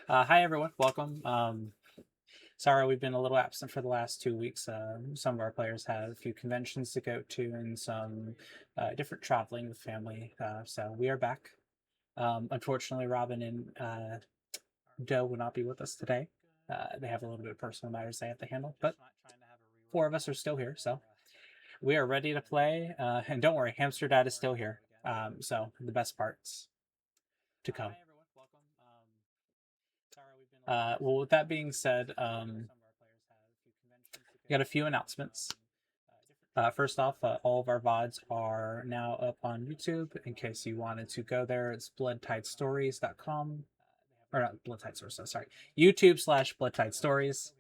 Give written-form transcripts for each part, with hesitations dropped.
Hi everyone, welcome. Sorry we've been a little absent for the last 2 weeks. Some of our players had a few conventions to go to and some different traveling with family. So we are back. Unfortunately, Robin and Joe will not be with us today. They have a little bit of personal matters they have to handle, but four of us are still here, so we are ready to play. And don't worry, Hamster Dad is still here. So the best parts to come. Well, with that being said, we got a few announcemements. First off, all of our VODs are now up on YouTube. In case you wanted to go there, it's bloodtidestories.com. Or not BloodtideStories, sorry. YouTube/BloodtideStories.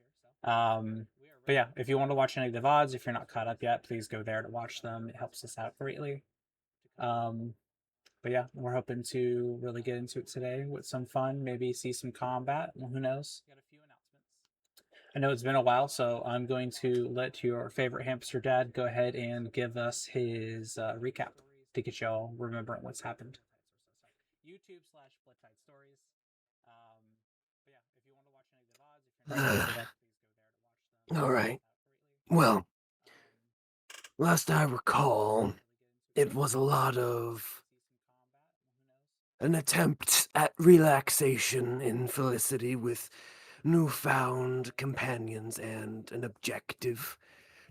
But yeah, if you want to watch any of the VODs, if you're not caught up yet, please go there to watch them. It helps us out greatly. But yeah, we're hoping to really get into it today with some fun, maybe see some combat. Well, who knows? I know it's been a while, so I'm going to let your favorite hamster dad go ahead and give us his recap to get y'all remembering what's happened. YouTube/BloodtideStories. But yeah, if you want to watch any of the VODs, if you're not please go there to watch them. All right. Well, last I recall, it was a lot of an attempt at relaxation in Felicity with newfound companions and an objective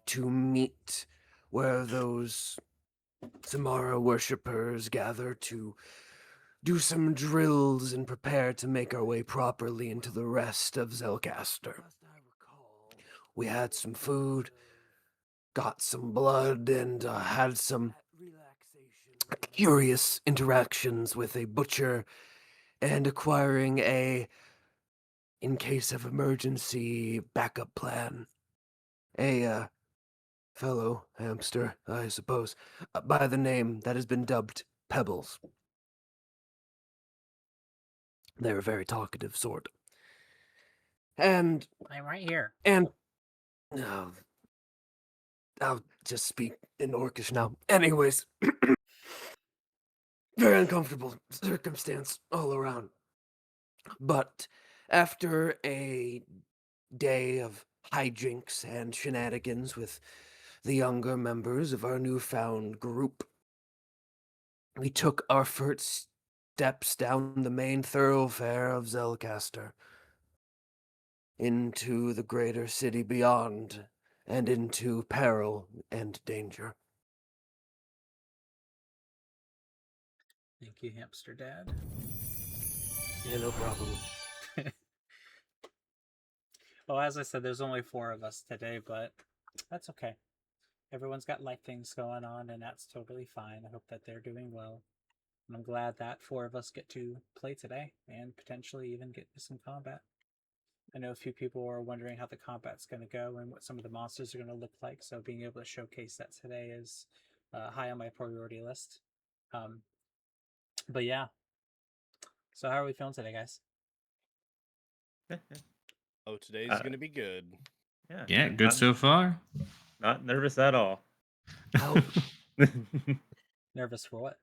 to meet where those Samara worshippers gather to do some drills and prepare to make our way properly into the rest of Zelcaster. We had some food, got some blood, and had some curious interactions with a butcher and acquiring a, in case of emergency, backup plan. A fellow hamster, I suppose, by the name that has been dubbed Pebbles. They're a very talkative sort. And I'm right here. And no, I'll just speak in Orcish now. Anyways, very uncomfortable circumstance all around. But after a day of hijinks and shenanigans with the younger members of our newfound group, we took our first steps down the main thoroughfare of Zelcaster into the greater city beyond and into peril and danger. Thank you, hamster dad. Yeah, no problem. Well, as I said, there's only four of us today, but that's okay. Everyone's got life things going on, and that's totally fine. I hope that they're doing well. And I'm glad that four of us get to play today and potentially even get to some combat. I know a few people are wondering how the combat's going to go and what some of the monsters are going to look like, so being able to showcase that today is high on my priority list. But yeah. So how are we feeling today, guys? Oh, today's gonna be good. Yeah, good so far. Not nervous at all. How Nervous for what?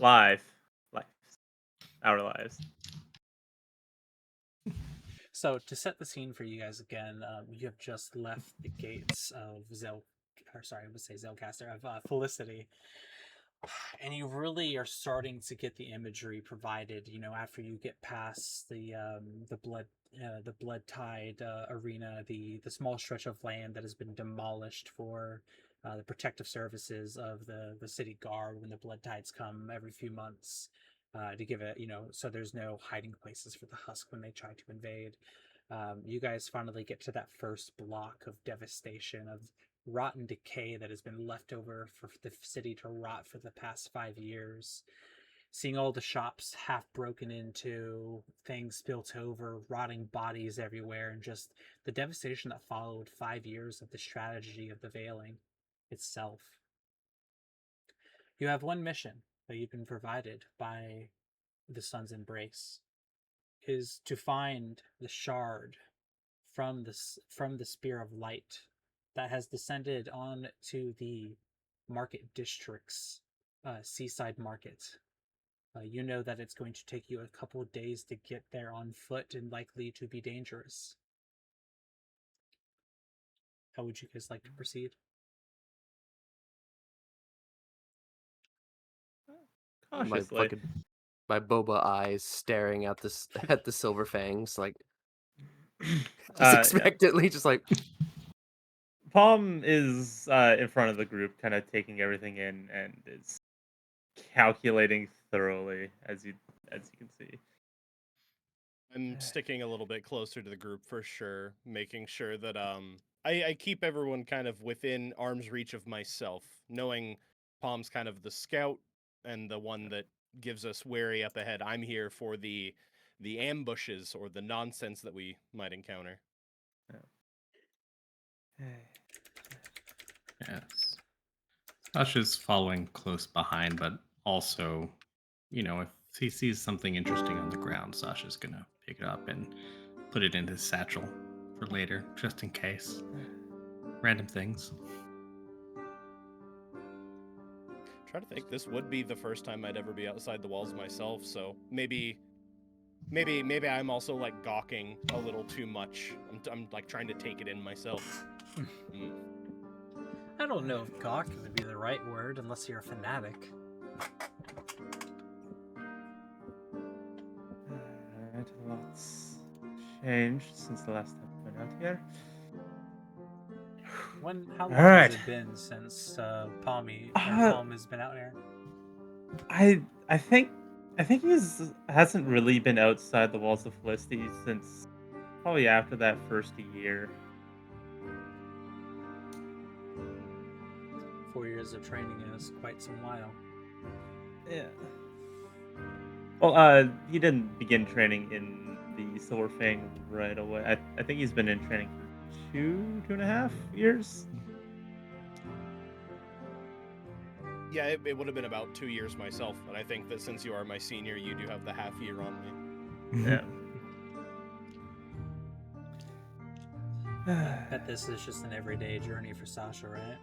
Live. Our lives. So to set the scene for you guys again, you have just left the gates of Zelcaster, of Felicity, and you really are starting to get the imagery provided. You know, after you get past the Bloodtide arena, the small stretch of land that has been demolished for the protective services of the city guard when the Bloodtides come every few months. To give it, so there's no hiding places for the Husk when they try to invade. You guys finally get to that first block of devastation, of rotten decay that has been left over for the city to rot for the past 5 years. Seeing all the shops half broken into, things built over, rotting bodies everywhere, and just the devastation that followed 5 years of the strategy of the Veiling itself. You have one mission that you've been provided by the Sun's Embrace, is to find the shard from the Spear of Light that has descended on to the market district's seaside market You know that it's going to take you a couple of days to get there on foot and likely to be dangerous. How would you guys like to proceed? Cautiously. My boba eyes staring at this at the silver fangs, like just Yeah. expectantly, just like Palm is in front of the group, kind of taking everything in, and is calculating thoroughly, as you can see. I'm sticking a little bit closer to the group for sure, making sure that I keep everyone kind of within arm's reach of myself, knowing Palm's kind of the scout and the one that gives us wary up ahead. I'm here for the ambushes or the nonsense that we might encounter. Yes. Sasha's following close behind, but also, if he sees something interesting on the ground, Sasha's gonna pick it up and put it in his satchel for later, just in case. Random things. Try to think, this would be the first time I'd ever be outside the walls myself, so maybe I'm also like gawking a little too much. I'm like trying to take it in myself. I don't know if gawk would be the right word unless you're a fanatic. Alright, a lot's changed since the last time I went out here. How long Alright. has it been since Palm has been out here? I think he hasn't really been outside the walls of Felicity since probably after that first year. 4 years of training is quite some while. Yeah. Well, he didn't begin training in the Silver Fang right away. I think he's been in training for 2.5 years. Yeah, it would have been about 2 years myself, and I think that since you are my senior, you do have the half year on me. Yeah. I bet this is just an everyday journey for Sasha, right?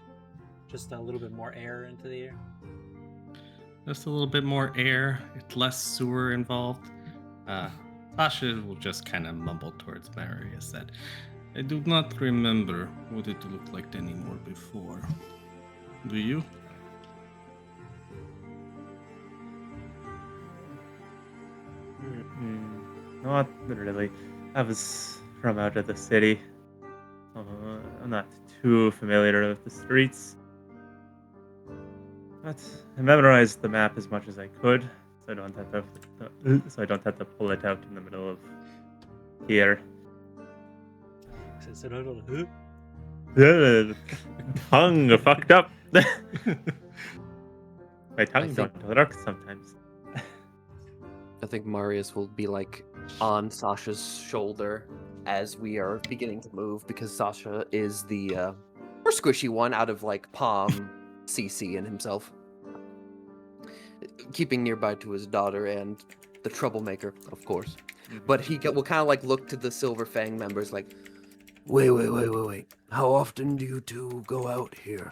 Just a little bit more air into the air. Just a little bit more air, less sewer involved. Sasha will just kind of mumble towards Marius that I do not remember what it looked like anymore before. Do you? Not really. I was from out of the city. I'm not too familiar with the streets. But I memorized the map as much as I could, so I don't have to pull it out in the middle of here. Tongue fucked up. My tongue don't work sometimes. I think Marius will be like on Sasha's shoulder as we are beginning to move, because Sasha is the more squishy one out of like Palm, CC, and himself. Keeping nearby to his daughter and the troublemaker, of course. But he will kind of like look to the Silver Fang members like, wait. How often do you two go out here?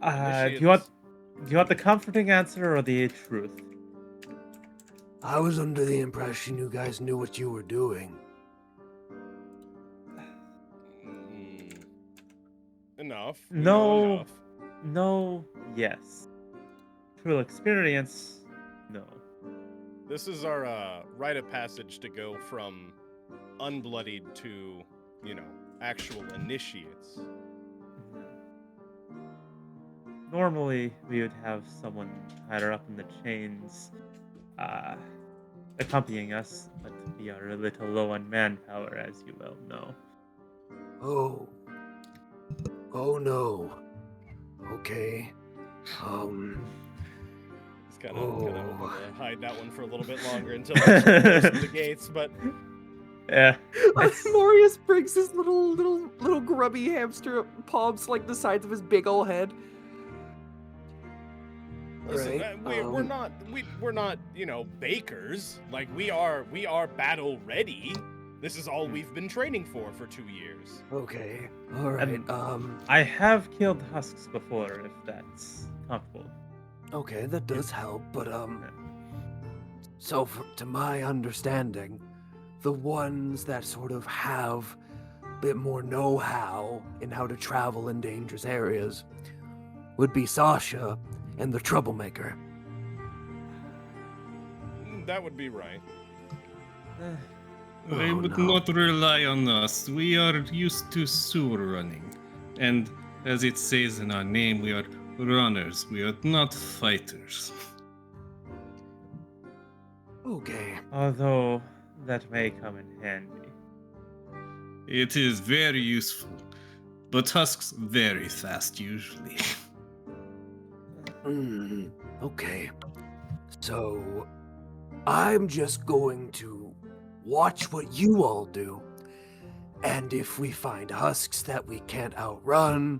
Do you want the comforting answer or the truth? I was under the impression you guys knew what you were doing. Enough. No. No, yes. True experience, no. This is our rite of passage to go from unbloodied to, actual initiates. Normally, we would have someone higher up in the chains accompanying us, but we are a little low on manpower, as you well know. Oh no. Okay. It's kind of hoping to hide that one for a little bit longer until I close the gates, but yeah. Marius brings his little grubby hamster Palms like the sides of his big old head. Listen, right. we're not bakers. Like we are battle ready. This is all we've been training for 2 years. Okay. All right. I have killed husks before, if that's comfortable. Okay, that does help, but so to my understanding, the ones that sort of have a bit more know-how in how to travel in dangerous areas would be Sasha and the troublemaker. That would be right. Eh, I Oh, would no. not rely on us. We are used to sewer running. And as it says in our name, we are runners. We are not fighters. Okay. although that may come in handy. It is very useful. But husks very fast usually. Okay. So, I'm just going to watch what you all do. And if we find husks that we can't outrun,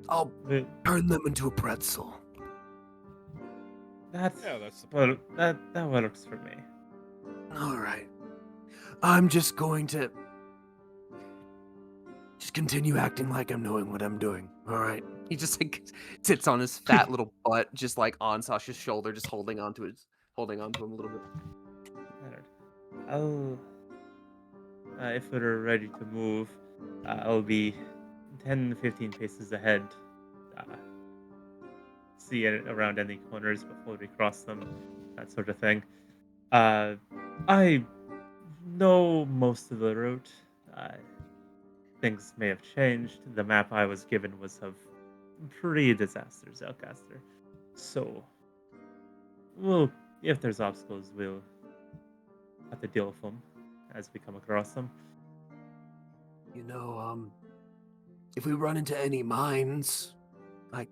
I'll But turn them into a pretzel. that's Yeah, that's the well, that works for me. All right. I'm just going to continue acting like I'm knowing what I'm doing. All right. He just like sits on his fat little butt, just like on Sasha's shoulder, just holding on to him a little bit. Leonard, I'll if we're ready to move, I'll be 10-15 paces ahead. Uh, see it around any corners before we cross them, that sort of thing. I know most of the route. Things may have changed. The map I was given was of pre-disaster Zelcaster. So, we'll, if there's obstacles, we'll have to deal with them as we come across them. You know, if we run into any mines, I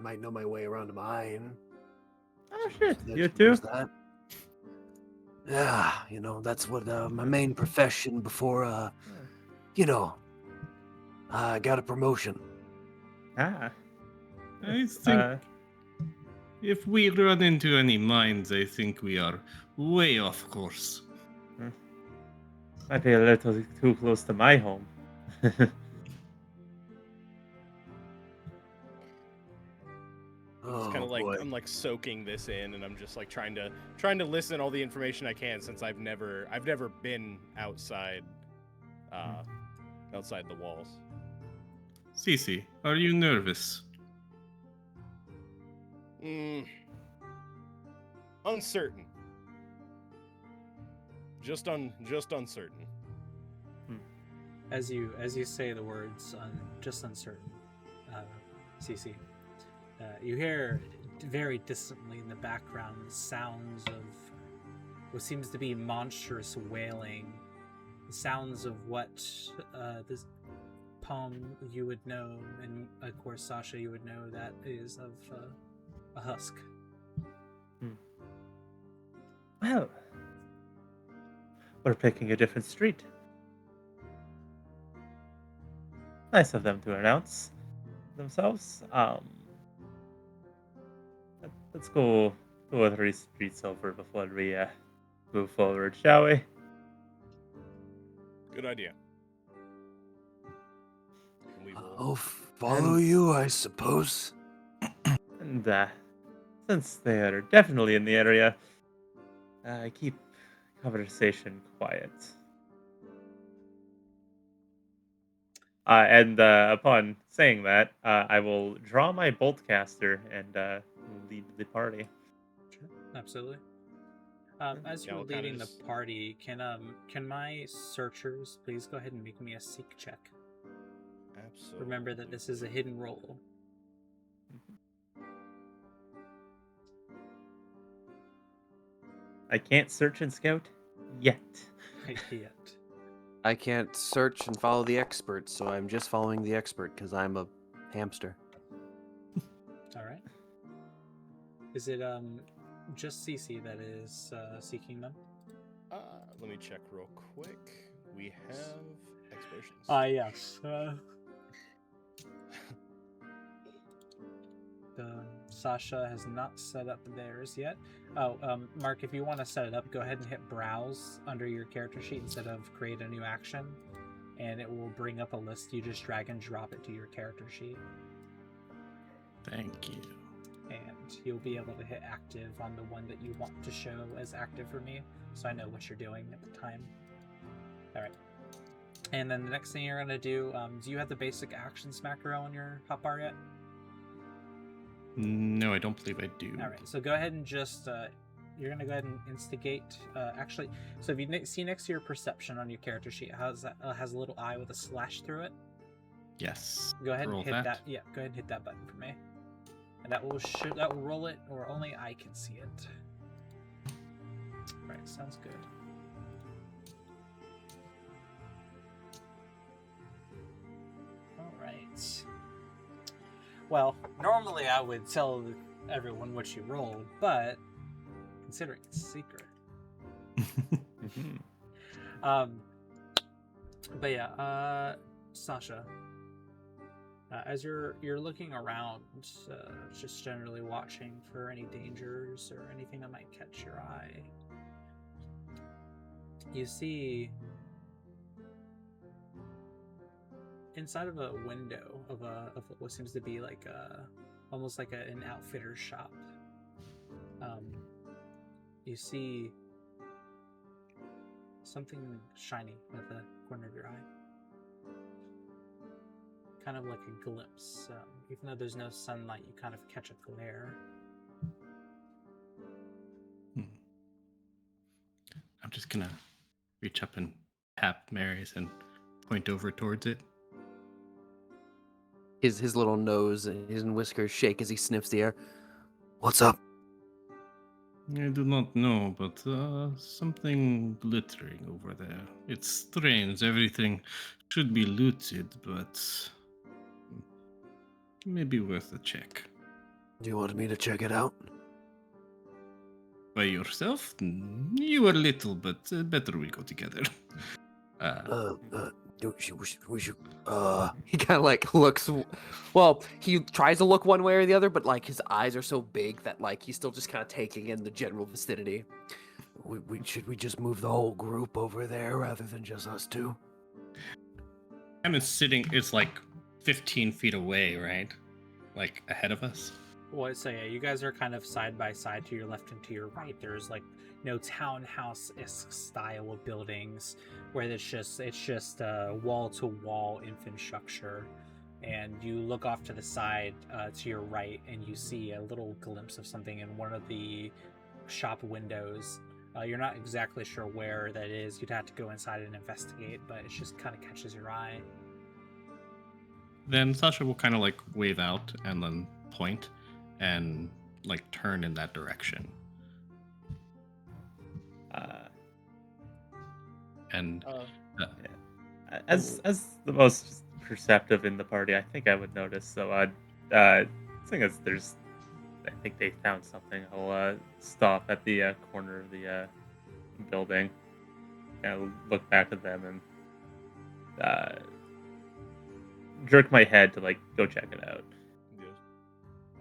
might know my way around a mine. Oh shit, There's you too? that. Yeah, that's what my main profession before, I got a promotion. Ah. I think Uh, if we run into any mines, I think we are way off course. might be a little too close to my home. I'm just kind Oh of like boy. I'm like soaking this in, and I'm just like trying to listen all the information I can since I've never been outside outside the walls. Cece, are you nervous? Uncertain. Just uncertain. As you say the words, just uncertain, CC, you hear very distantly in the background the sounds of what seems to be monstrous wailing, the sounds of what this Palm you would know, and of course Sasha you would know that is of a husk. Well, we're picking a different street. Nice of them to announce themselves. Let's go 2 or 3 streets over before we move forward, shall we? Good idea. We will. I'll follow you, I suppose. And since they are definitely in the area, keep conversation quiet. And upon saying that, I will draw my boltcaster and lead the party. Sure, absolutely. As Yeah, you're we'll kinda leading the just- party, can my searchers please go ahead and make me a seek check? Absolutely. Remember that this is a hidden roll. I can't search and scout yet. Yet. I can't search and follow the expert, so I'm just following the expert because I'm a hamster. All right. Is it just CC that is seeking them? Let me check real quick. We have explosions. Yes. Sasha has not set up theirs yet. Mark, if you want to set it up, go ahead and hit browse under your character sheet instead of create a new action, and it will bring up a list. You just drag and drop it to your character sheet. Thank you. And you'll be able to hit active on the one that you want to show as active for me, so I know what you're doing at the time. All right. And then the next thing you're gonna do you have the basic actions macro on your hotbar yet? No, I don't believe I do. All right, so go ahead and just you're gonna go ahead and instigate. Actually, so if you see next to your perception on your character sheet, has a little eye with a slash through it. Yes. Go ahead Roll and hit that. Yeah, go ahead and hit that button for me, and that will roll it, or only I can see it. Right, sounds good. All right. Well, normally I would tell everyone what you rolled, but considering it's secret. But yeah, Sasha, as you're looking around, just generally watching for any dangers or anything that might catch your eye, you see inside of a window of what seems to be like almost like an outfitter's shop. You see something shiny at the corner of your eye, kind of like a glimpse. Even though there's no sunlight, you kind of catch a glare. I'm just gonna reach up and tap Mary's and point over towards it. His little nose and his whiskers shake as he sniffs the air. What's up? I do not know, but something glittering over there. It's strange. Everything should be looted, but maybe worth a check. Do you want me to check it out? By yourself? You are little, but better we go together. We should, He kind of like looks. Well, he tries to look one way or the other, but like his eyes are so big that like he's still just kind of taking in the general vicinity. should we just move the whole group over there rather than just us two? Kind of sitting, it's like 15 feet away, right? Like ahead of us. Well, so yeah, you guys are kind of side by side to your left and to your right. There's like no townhouse-esque style of buildings where it's just wall-to-wall infrastructure. And you look off to the side to your right, and you see a little glimpse of something in one of the shop windows. You're not exactly sure where that is. You'd have to go inside and investigate, but it just kind of catches your eye. Then Sasha will kind of like wave out and then point and like turn in that direction. As the most perceptive in the party, I think I would notice. So seeing as I think they found something. I'll stop at the corner of the building, and look back at them and jerk my head to like go check it out.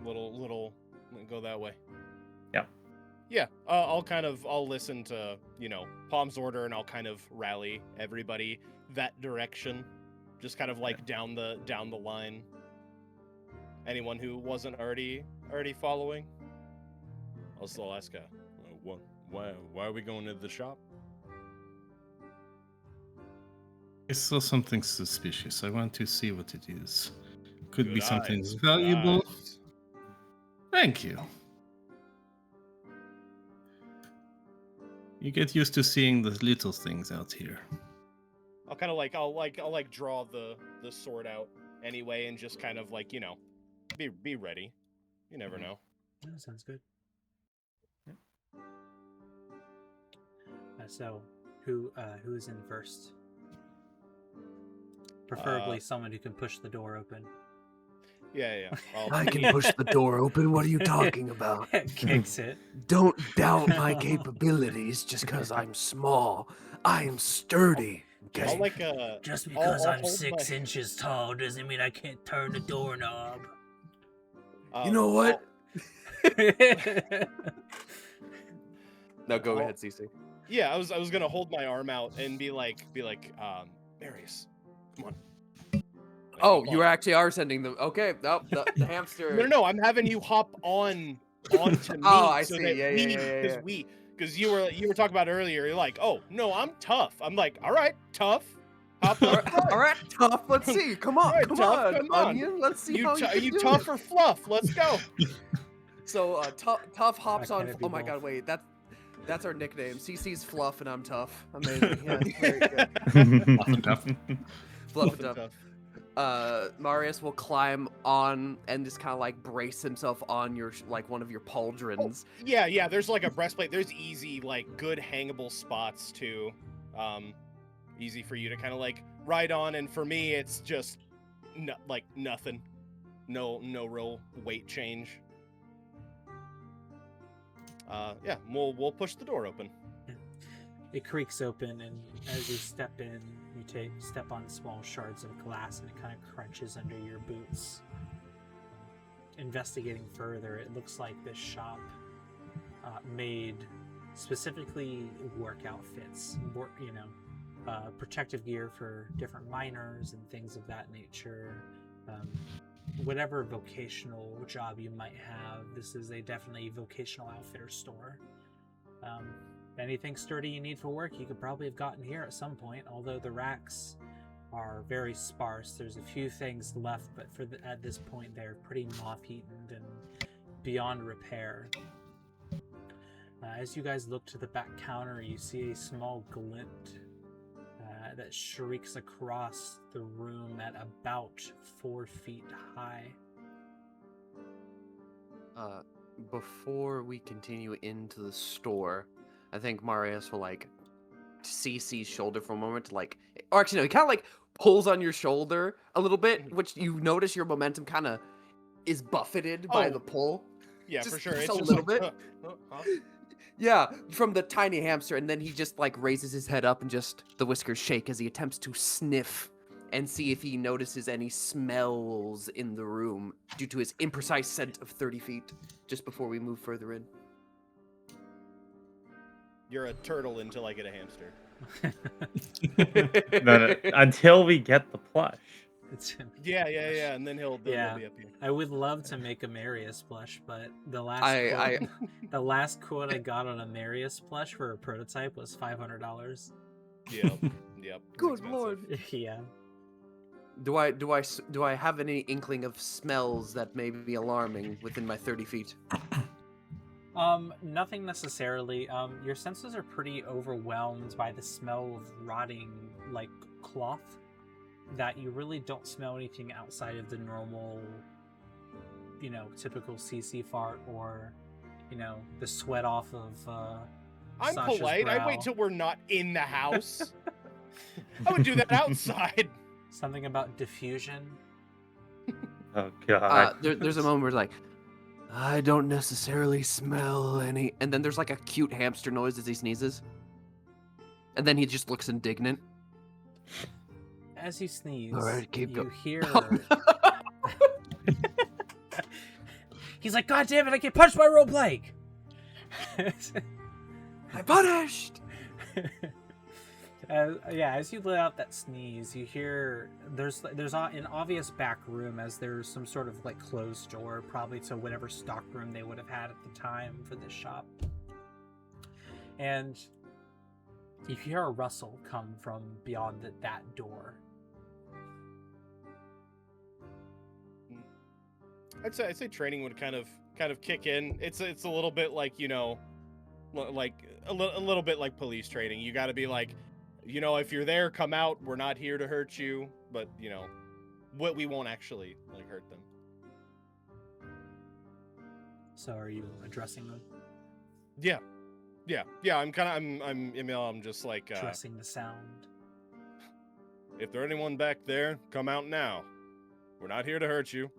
Little go that way. Yeah. I'll listen to, Palm's order, and I'll kind of rally everybody that direction. Just kind of like down the line. Anyone who wasn't already following. I'll ask why are we going to the shop? I saw something suspicious. I want to see what it is. Could be Good something eyes, good valuable. eyes. Thank you. You get used to seeing the little things out here. I'll kind of I'll draw the sword out anyway, and just kind of be ready. You never know. That sounds good. So, who is in first? Preferably someone who can push the door open. Yeah. I can push the door open. What are you talking about? Kicks it. Don't doubt my capabilities just because I'm small. I am sturdy. I'll Okay? Just because I'll I'm hold 6 my- inches tall doesn't mean I can't turn the doorknob. You know what? No, go I'll- ahead, Cece. Yeah, I was gonna hold my arm out and be like, Marius, come on. Like, Oh, hop you on. actually are sending them. Okay, no, the hamster. No, I'm having you hop onto me Oh, I so see. that Yeah, yeah. because you were talking about earlier. You're like, oh no, I'm tough. I'm like, all right, tough. Hop on. All right, tough. Let's see. Come All on, right, come tough. on, Come on. onion. Let's see how you Are can you do tough it. or fluff? Let's go. So, tough hops Why on. can't it be Oh my both? god, wait, that's our nickname. CC's Fluff and I'm Tough. Amazing. Yeah, very good. Fluff and tough. Fluff Fluff and and Tough. tough. Marius will climb on and just kind of like brace himself on your like one of your pauldrons. Yeah. There's like a breastplate. There's easy, like, good hangable spots too. Easy for you to kind of like ride on. And for me, it's just like nothing. No real weight change. Yeah, we'll push the door open. It creaks open, and as you step in, you step on small shards of glass, and it kind of crunches under your boots. Investigating further, it looks like this shop made specifically work outfits, protective gear for different miners and things of that nature. Whatever vocational job you might have, this is a definitely vocational outfitter store. Anything sturdy you need for work, you could probably have gotten here at some point, although the racks are very sparse. There's a few things left, but at this point they're pretty moth-eaten and beyond repair. As you guys look to the back counter, you see a small glint that shrieks across the room at about 4 feet high. Before we continue into the store, I think Marius will like CC's shoulder for a moment, like, or actually no, he kind of like pulls on your shoulder a little bit, which you notice your momentum kind of is buffeted by the pull. Yeah, Just- for sure. just It's a just little like, bit. huh? Yeah, from the tiny hamster, and then he just like raises his head up and just the whiskers shake as he attempts to sniff and see if he notices any smells in the room due to his imprecise scent of 30 feet just before we move further in. You're a turtle until I get a hamster. No, until we get the plush. Yeah, and then he'll be up here. I would love to make a Marius plush, but the last the last quote I got on a Marius plush for a prototype was $500. Yep. Good lord. Yeah. Do I have any inkling of smells that may be alarming within my 30 feet? Nothing necessarily. Your senses are pretty overwhelmed by the smell of rotting, like, cloth, that you really don't smell anything outside of the normal, typical CC fart or, the sweat off of, I'm Sasha's polite. brow. I wait till we're not in the house. I would do that outside. Something about diffusion. Oh god. There's a moment where it's like, I don't necessarily smell any, and then there's like a cute hamster noise as he sneezes, and then he just looks indignant. As you sneeze, All right, keep you going. hear. He's like, God damn it! I get punched by roleplay. I'm punished. As you let out that sneeze, you hear there's an obvious back room, as there's some sort of like closed door, probably to whatever stock room they would have had at the time for this shop. And you hear a rustle come from beyond that door. I'd say training would kind of kick in. It's a little bit like, like a little bit like police training. You got to be like, if you're there, come out. We're not here to hurt you, but we won't actually like hurt them. So are you addressing them? Yeah. I'm just like Addressing the sound. If there's anyone back there, come out now. We're not here to hurt you.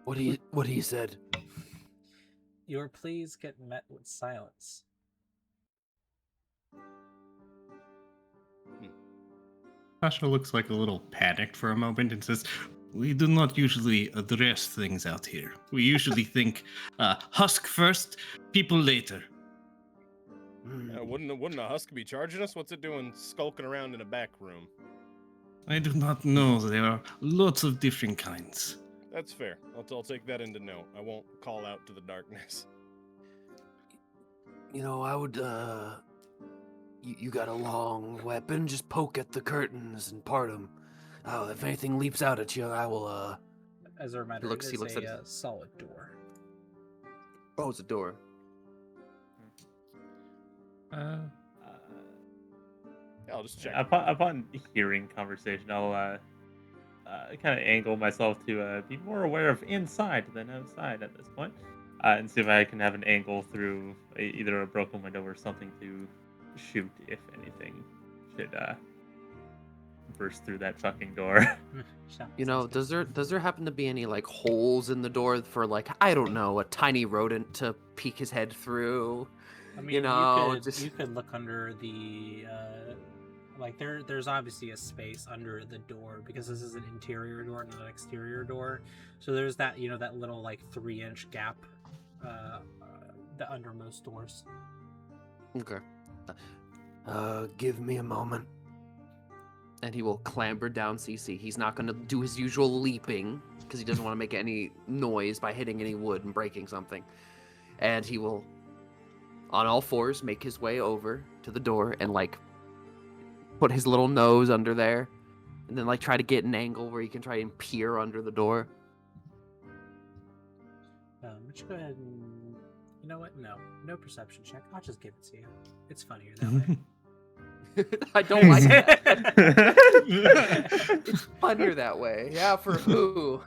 What he said. Your pleas get met with silence. Sasha looks like a little panicked for a moment and says, "We do not usually address things out here. We usually think husk first, people later." Wouldn't a husk be charging us? What's it doing skulking around in a back room? I do not know. There are lots of different kinds. That's fair. I'll take that into note. I won't call out to the darkness. You know, I would, you got a long weapon, just poke at the curtains and part them. Oh, if anything leaps out at you, I will, As a reminder, looks- it he is looks a at solid door. Oh, it's a door. Uh, Yeah, I'll just check. upon hearing conversation, I'll kind of angle myself to be more aware of inside than outside at this point, and see if I can have an angle through either a broken window or something to shoot if anything should burst through that fucking door. You know, does there happen to be any like holes in the door for like, I don't know, a tiny rodent to peek his head through? I mean, You know, you could look under the like there's obviously a space under the door because this is an interior door, not an exterior door. So there's that that little like 3-inch gap, the under most doors. Okay. give me a moment. And he will clamber down CC. He's not going to do his usual leaping because he doesn't want to make any noise by hitting any wood and breaking something. And he will, on all fours, make his way over to the door and like put his little nose under there, and then like try to get an angle where he can try and peer under the door. Let's go ahead and you know what? No perception check. I'll just give it to you. It's funnier that way. I don't like that. It's funnier that way. Yeah, for who?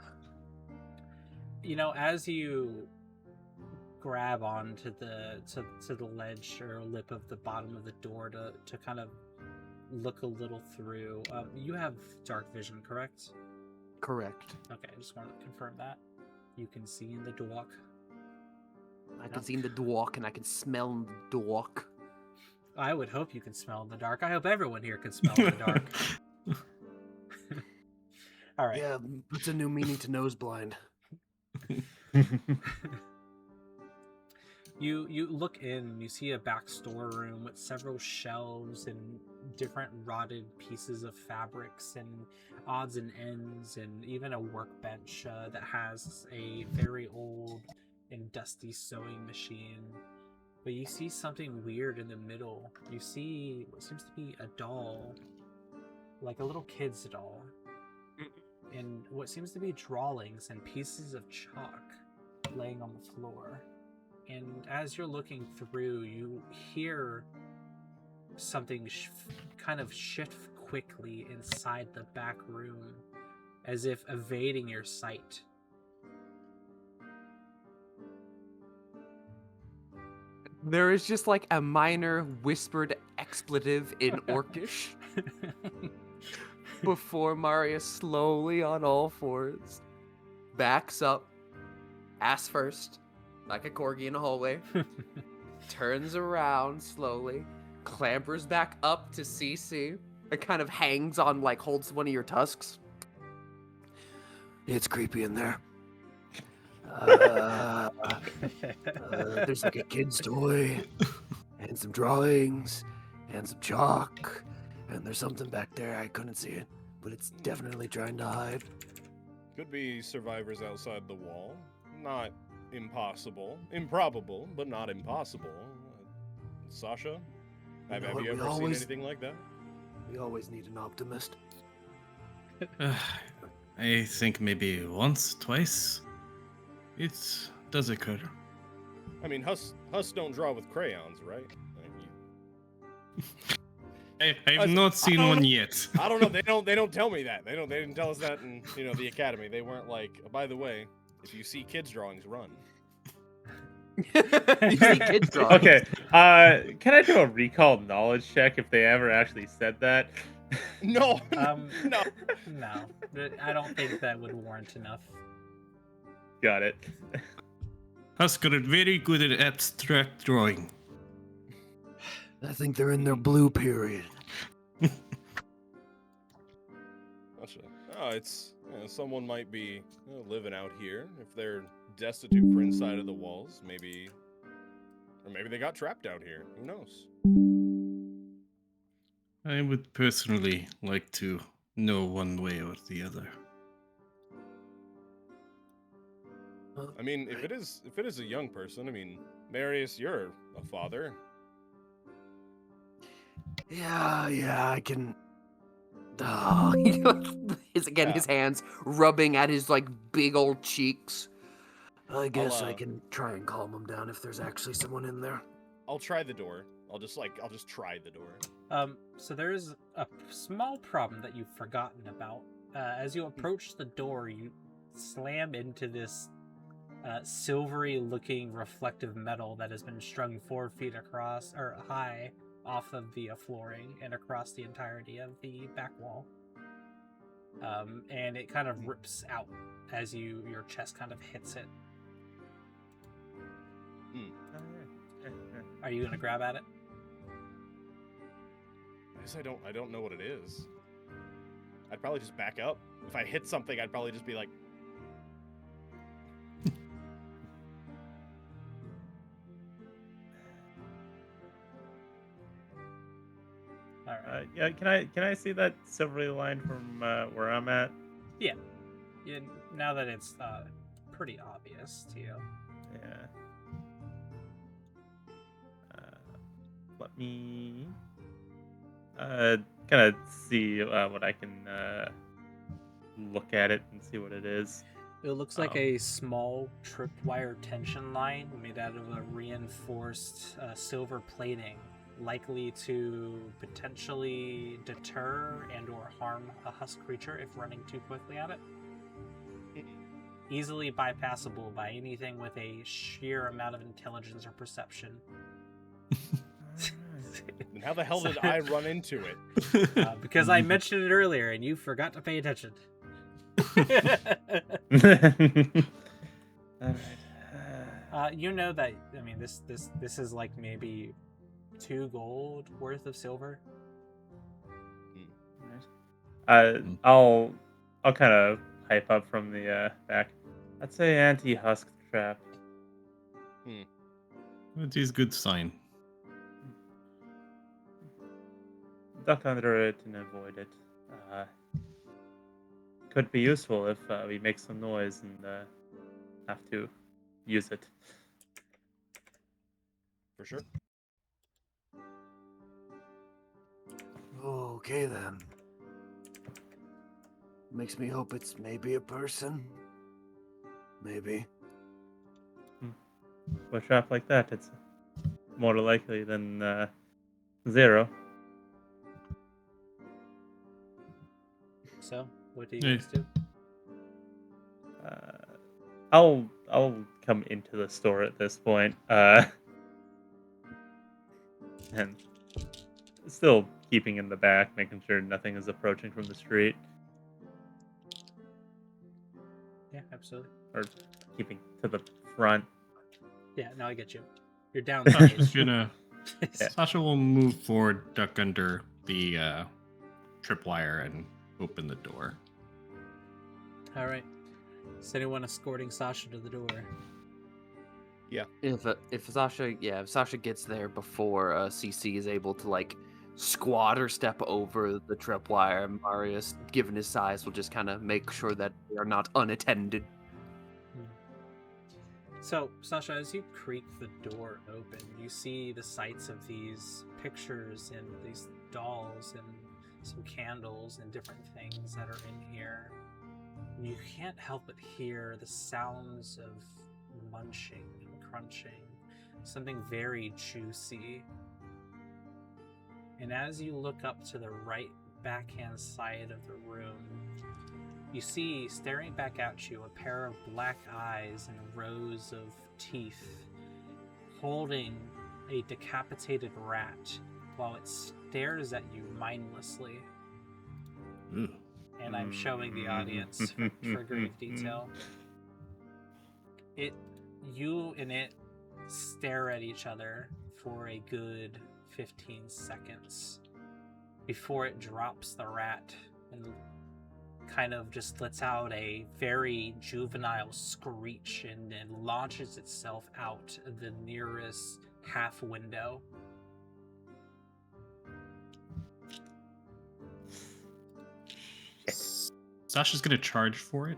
As you grab onto the ledge or lip of the bottom of the door to kind of look a little through, you have dark vision, correct? Correct. Okay, I just wanted to confirm that. You can see in the dark. I can see in the dark and I can smell in the dark. I would hope you can smell in the dark. I hope everyone here can smell in the dark. All right. Yeah, puts a new meaning to nose blind. You look in, you see a back storeroom with several shelves and different rotted pieces of fabrics and odds and ends, and even a workbench that has a very old and dusty sewing machine. But you see something weird in the middle. You see what seems to be a doll, like a little kid's doll, and what seems to be drawings and pieces of chalk laying on the floor. And as you're looking through, you hear something kind of shift quickly inside the back room, as if evading your sight. There is just like a minor whispered expletive in Orcish before Maria slowly on all fours backs up, ass first, like a corgi in a hallway, turns around slowly, clambers back up to CC, and kind of hangs on, like holds one of your tusks. It's creepy in there. There's like a kid's toy, and some drawings, and some chalk, and there's something back there. I couldn't see it, but it's definitely trying to hide. Could be survivors outside the wall. Not impossible. Improbable, but not impossible. Sasha, have know what, you we ever seen always- anything like that? We always need an optimist. I think maybe once, twice. It does occur. I mean, Hus don't draw with crayons, right? I've not seen don't one know. yet. I don't know. They don't tell me that. They didn't tell us that in the academy. They weren't like, oh, by the way, if you see kids drawings, run. You see kids drawings. Okay, can I do a recall knowledge check if they ever actually said that? No, No, no. I don't think that would warrant enough. Got it. Husker is very good at abstract drawing. I think they're in their blue period. Gotcha. Oh, it's someone might be living out here if they're destitute for inside of the walls. Maybe, or maybe they got trapped out here. Who knows? I would personally like to know one way or the other. I mean, if it is a young person, I mean, Marius, you're a father. Yeah, I can. His hands rubbing at his like big old cheeks. I guess I uh, can try and calm him down if there's actually someone in there. I'll try the door. I'll just try the door. So there is a small problem that you've forgotten about. As you approach the door, you slam into this silvery-looking reflective metal that has been strung 4 feet across or high off of the flooring and across the entirety of the back wall. And it kind of rips out as your chest kind of hits it. Are you gonna grab at it? I guess I don't know what it is. I'd probably just back up. If I hit something, I'd probably just be like, All right. Yeah, can I see that silvery line from where I'm at? Yeah, now that it's pretty obvious to you. Yeah. Let me kind of see what I can look at it and see what it is. It looks like a small tripwire tension line made out of a reinforced silver plating, likely to potentially deter and or harm a husk creature if running too quickly at it. Easily bypassable by anything with a sheer amount of intelligence or perception. and how the hell did I run into it? Because I mentioned it earlier and you forgot to pay attention. All right. You know that, I mean, this is like maybe 2 gold worth of silver. I'll kind of hype up from the back. I'd say anti-husk trap. It is good sign. Duck under it and avoid it. Could be useful if we make some noise and have to use it. For sure. Okay then. Makes me hope it's maybe a person. Maybe. With a trap like that, it's more likely than 0. So, what do you guys do? I'll come into the store at this point, and still keeping in the back, making sure nothing is approaching from the street, Yeah, absolutely. or keeping to the front. Yeah, no, I get you. You're Sasha's downstage. gonna. Sasha will move forward, duck under the tripwire, and open the door. All right. Is anyone escorting Sasha to the door? If Sasha gets there before CC is able to like squat or step over the tripwire, Marius, given his size, will just kind of make sure that they are not unattended. So, Sasha, as you creak the door open, you see the sights of these pictures and these dolls and some candles and different things that are in here. You can't help but hear the sounds of munching and crunching, something very juicy. And as you look up to the right backhand side of the room, you see, staring back at you, a pair of black eyes and rows of teeth, holding a decapitated rat while it stares at you mindlessly. Ooh. And I'm showing the audience for grave detail. You and it stare at each other for a good 15 seconds before it drops the rat and kind of just lets out a very juvenile screech and launches itself out the nearest half window. Sasha's going to charge for it,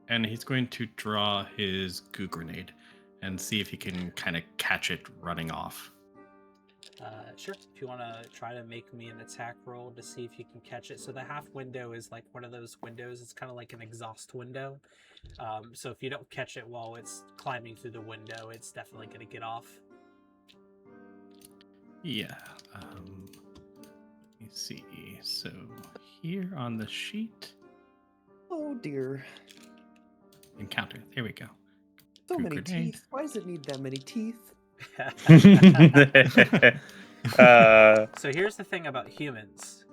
and he's going to draw his goo grenade and see if he can kind of catch it running off. Sure. If you want to try to make me an attack roll to see if you can catch it. So the half window is like one of those windows. It's kind of like an exhaust window. So if you don't catch it while it's climbing through the window, it's definitely going to get off. Yeah. Let me see. So here on the sheet, Oh dear. encounter. There we go. So Goo many grenade. teeth. Why does it need that many teeth? So here's the thing about humans.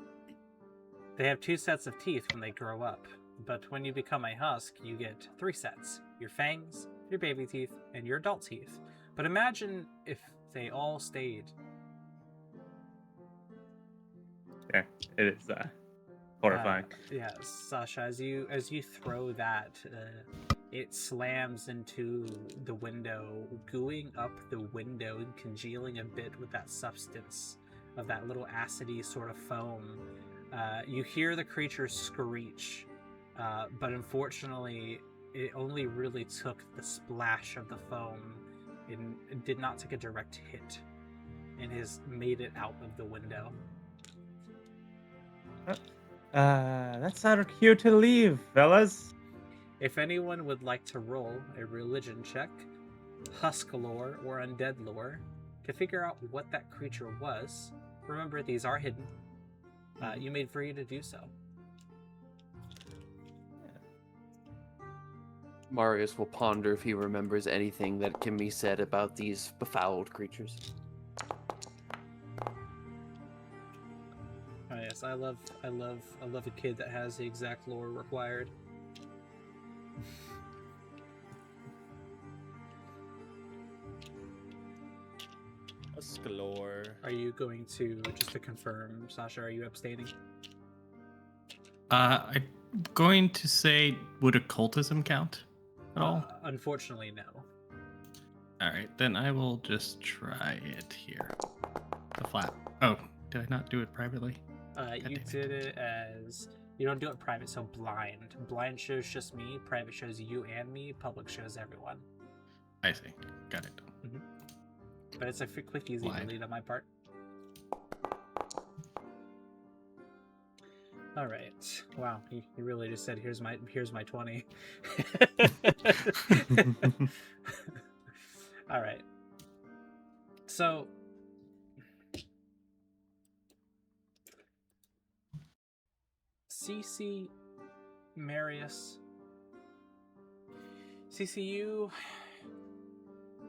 They have 2 sets of teeth when they grow up, but when you become a husk, you get 3 sets. Your fangs, your baby teeth, and your adult teeth. But imagine if they all stayed. Yeah, it is horrifying. Yeah, Sasha, as you throw that, it slams into the window, gooing up the window and congealing a bit with that substance of that little acidy sort of foam. You hear the creature screech, but unfortunately, it only really took the splash of the foam and did not take a direct hit, and has made it out of the window. That's our cue to leave, fellas. If anyone would like to roll a religion check, husk lore or undead lore, to figure out what that creature was, remember these are hidden, you may free to do so. Marius will ponder if he remembers anything that can be said about these befouled creatures. Oh yes, I love a kid that has the exact lore required. A Skalor. Are you going to, just to confirm, Sasha, are you abstaining? I'm going to say, would occultism count at all? Unfortunately, no. All right, then I will just try it here. The flat. Oh, did I not do it privately? You did it as, you don't do it private, so blind. Blind shows just me, private shows you and me, public shows everyone. I see. Got it. But it's a quick, easy Blind. delete on my part. All right. Wow, you really just said, here's my 20. All right. So CC, Marius, CCU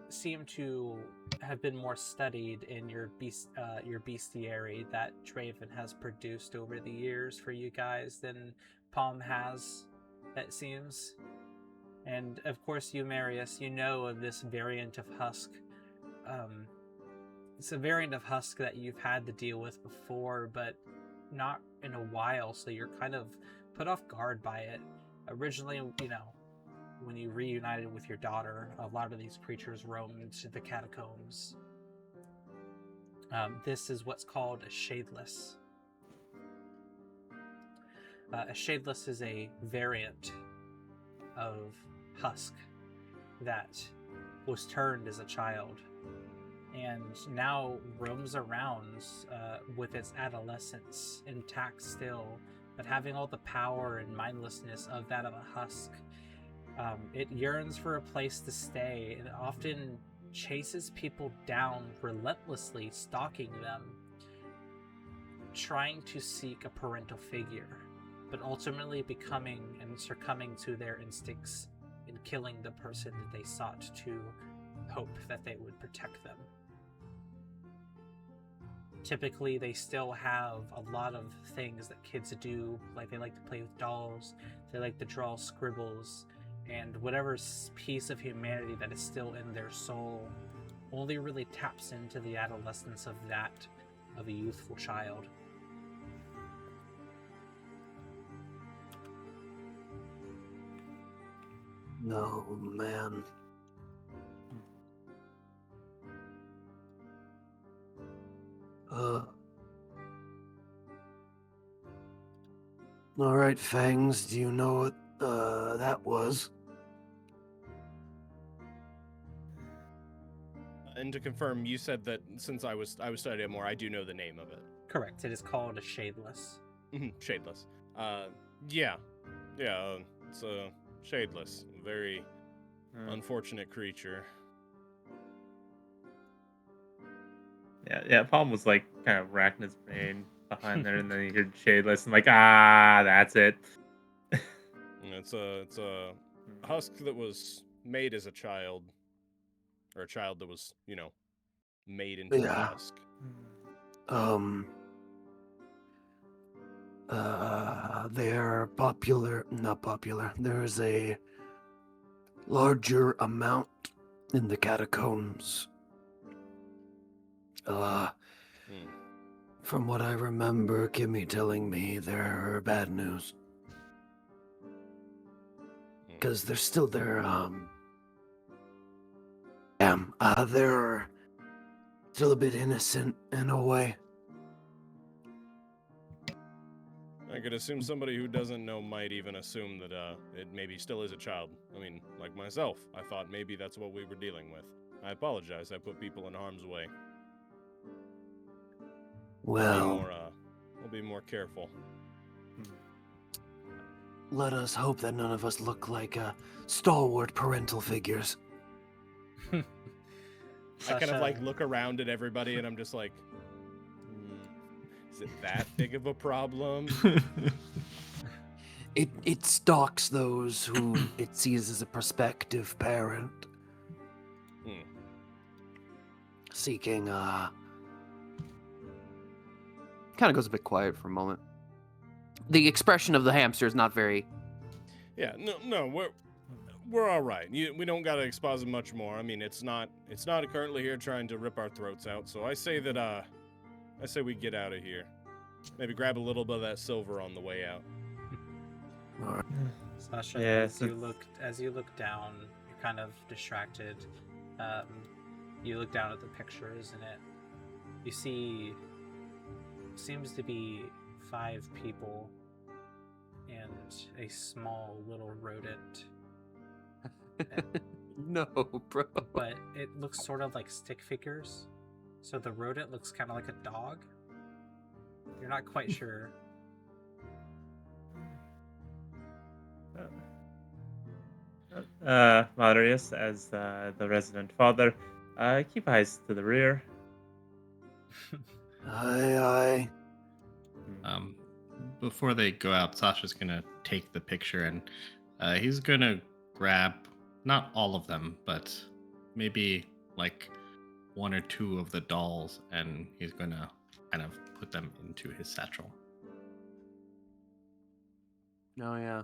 seem to have been more studied in your bestiary that Draven has produced over the years for you guys than Palm has, it seems. And of course, you, Marius, you know of this variant of husk. It's a variant of husk that you've had to deal with before, but not in a while, so you're kind of put off guard by it. Originally, when you reunited with your daughter, a lot of these creatures roamed the catacombs. This is what's called a shadeless. A shadeless is a variant of husk that was turned as a child and now roams around with its adolescence intact still, but having all the power and mindlessness of that of a husk. It yearns for a place to stay and often chases people down relentlessly, stalking them, trying to seek a parental figure, but ultimately becoming and succumbing to their instincts and killing the person that they sought to hope that they would protect them. Typically, they still have a lot of things that kids do, like they like to play with dolls, they like to draw scribbles, and whatever piece of humanity that is still in their soul only really taps into the adolescence of a youthful child. No, man. All right, Fangs, do you know what that was? And to confirm, you said that since I was studying more, I do know the name of it. Correct. It is called a shadeless. Shadeless. Yeah, it's a shadeless, very unfortunate creature. Yeah. Palm was like kind of racking his brain behind there, and then he heard shadeless. I'm like, that's it. It's a husk that was made as a child, or a child that was, made into a Yeah. husk. They're popular, not popular. There's a larger amount in the catacombs. From what I remember, Kimmy telling me they're bad news. Because they're still there, they're still a bit innocent in a way. I could assume somebody who doesn't know might even assume that it maybe still is a child. I mean, like myself, I thought maybe that's what we were dealing with. I apologize. I put people in harm's way. Well, We'll be more careful. let us hope that none of us look like stalwart parental figures. I kind of Sasha- like look around at everybody and I'm just like, is it that big of a problem? It stalks those who it sees as a prospective parent. Seeking, kind of goes a bit quiet for a moment. The expression of the hamster is not very... Yeah, no, we're all right. We don't gotta exposit much more. I mean, it's not currently here trying to rip our throats out. So I say we get out of here. Maybe grab a little bit of that silver on the way out. All right. Sasha, Yeah, as you look down, you're kind of distracted. You look down at the pictures, and you see seems to be 5 people and a small little rodent. No, bro. But it looks sort of like stick figures. So the rodent looks kind of like a dog. You're not quite sure. Marius, as the resident father, keep eyes to the rear. Aye. Before they go out, Sasha's gonna take the picture and he's gonna grab not all of them, but maybe like 1 or 2 of the dolls, and he's gonna kind of put them into his satchel. Oh, yeah.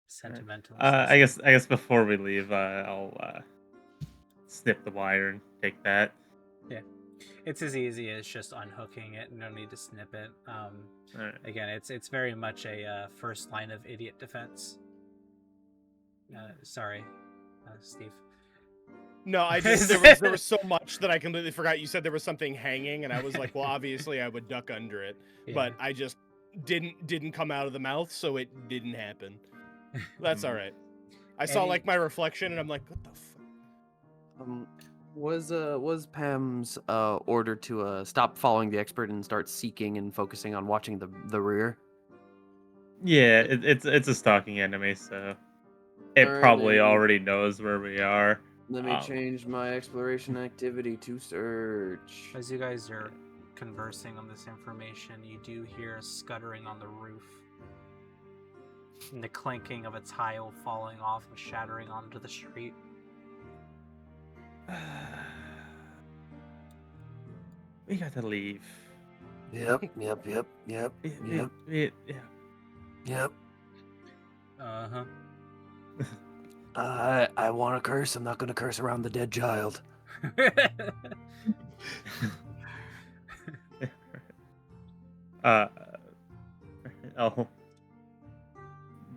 Sentimental. I guess before we leave, I'll snip the wire and take that. Yeah, it's as easy as just unhooking it. No need to snip it. Right. Again, it's very much a first line of idiot defense. Sorry, Steve. No, I just there was so much that I completely forgot. You said there was something hanging, and I was like, well, obviously I would duck under it, but I just didn't come out of the mouth, so it didn't happen. That's all right. I saw like my reflection, and I'm like, what the fuck? Was Pam's order to stop following the expert and start seeking and focusing on watching the rear? Yeah, it's a stalking enemy, so it Alright, probably then. already knows where we are. Let me change my exploration activity to search. As you guys are conversing on this information, you do hear a scuttering on the roof. And the clanking of a tile falling off and shattering onto the street. We gotta leave. Yep. Uh-huh. I want to curse. I'm not going to curse around the dead child. I'll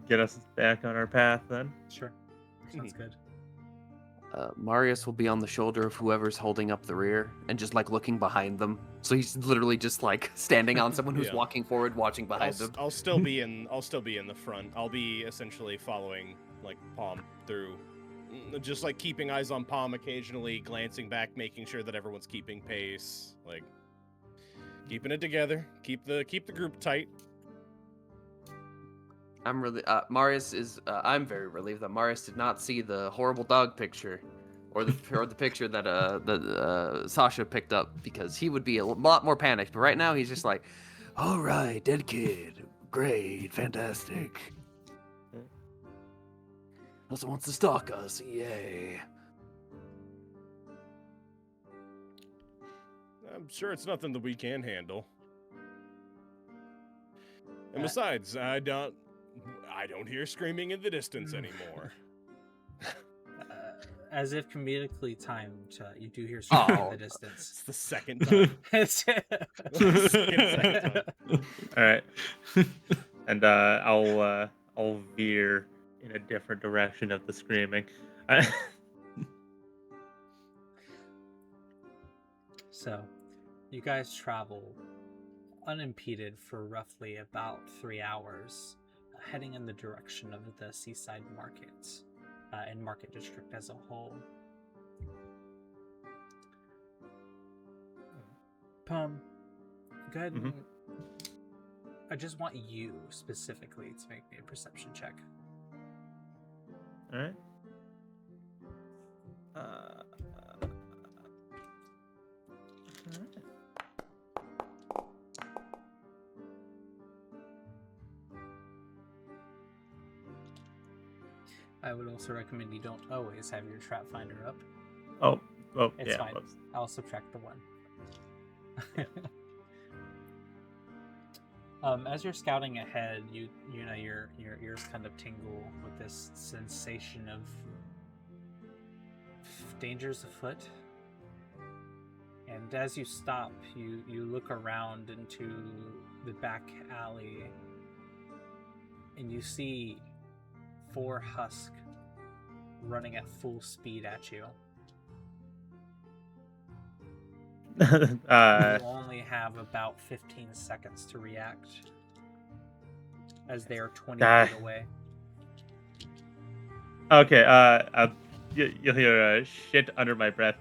get us back on our path then. Sure. Sounds good. Marius will be on the shoulder of whoever's holding up the rear and just like looking behind them. So he's literally just like standing on someone who's Yeah. walking forward, watching behind them. I'll still be in the front. I'll be essentially following like Palm through, just like keeping eyes on Palm, occasionally glancing back, making sure that everyone's keeping pace, like keeping it together, keep the group tight. I'm really Marius is. I'm very relieved that Marius did not see the horrible dog picture, or the picture that Sasha picked up, because he would be a lot more panicked. But right now he's just like, All right, dead kid. Great, fantastic. Also wants to stalk us. Yay. I'm sure it's nothing that we can handle. And besides, I don't hear screaming in the distance anymore. As if comedically timed, you do hear screaming in Oh. the distance. It's the second time. Second time. All right. And I'll veer in a different direction of the screaming. So, you guys travel unimpeded for roughly about 3 hours, heading in the direction of the seaside market and market district as a whole. Pum, go ahead and I just want you specifically to make me a perception check. All right. I would also recommend you don't always have your trap finder up. Oh, It's yeah. fine. Whoops. I'll subtract the 1. As you're scouting ahead, you know your ears kind of tingle with this sensation of dangers afoot. And as you stop, you look around into the back alley, and you see 4 husk running at full speed at you. You only have about 15 seconds to react, as they are 20 feet away. Okay. You'll hear shit under my breath.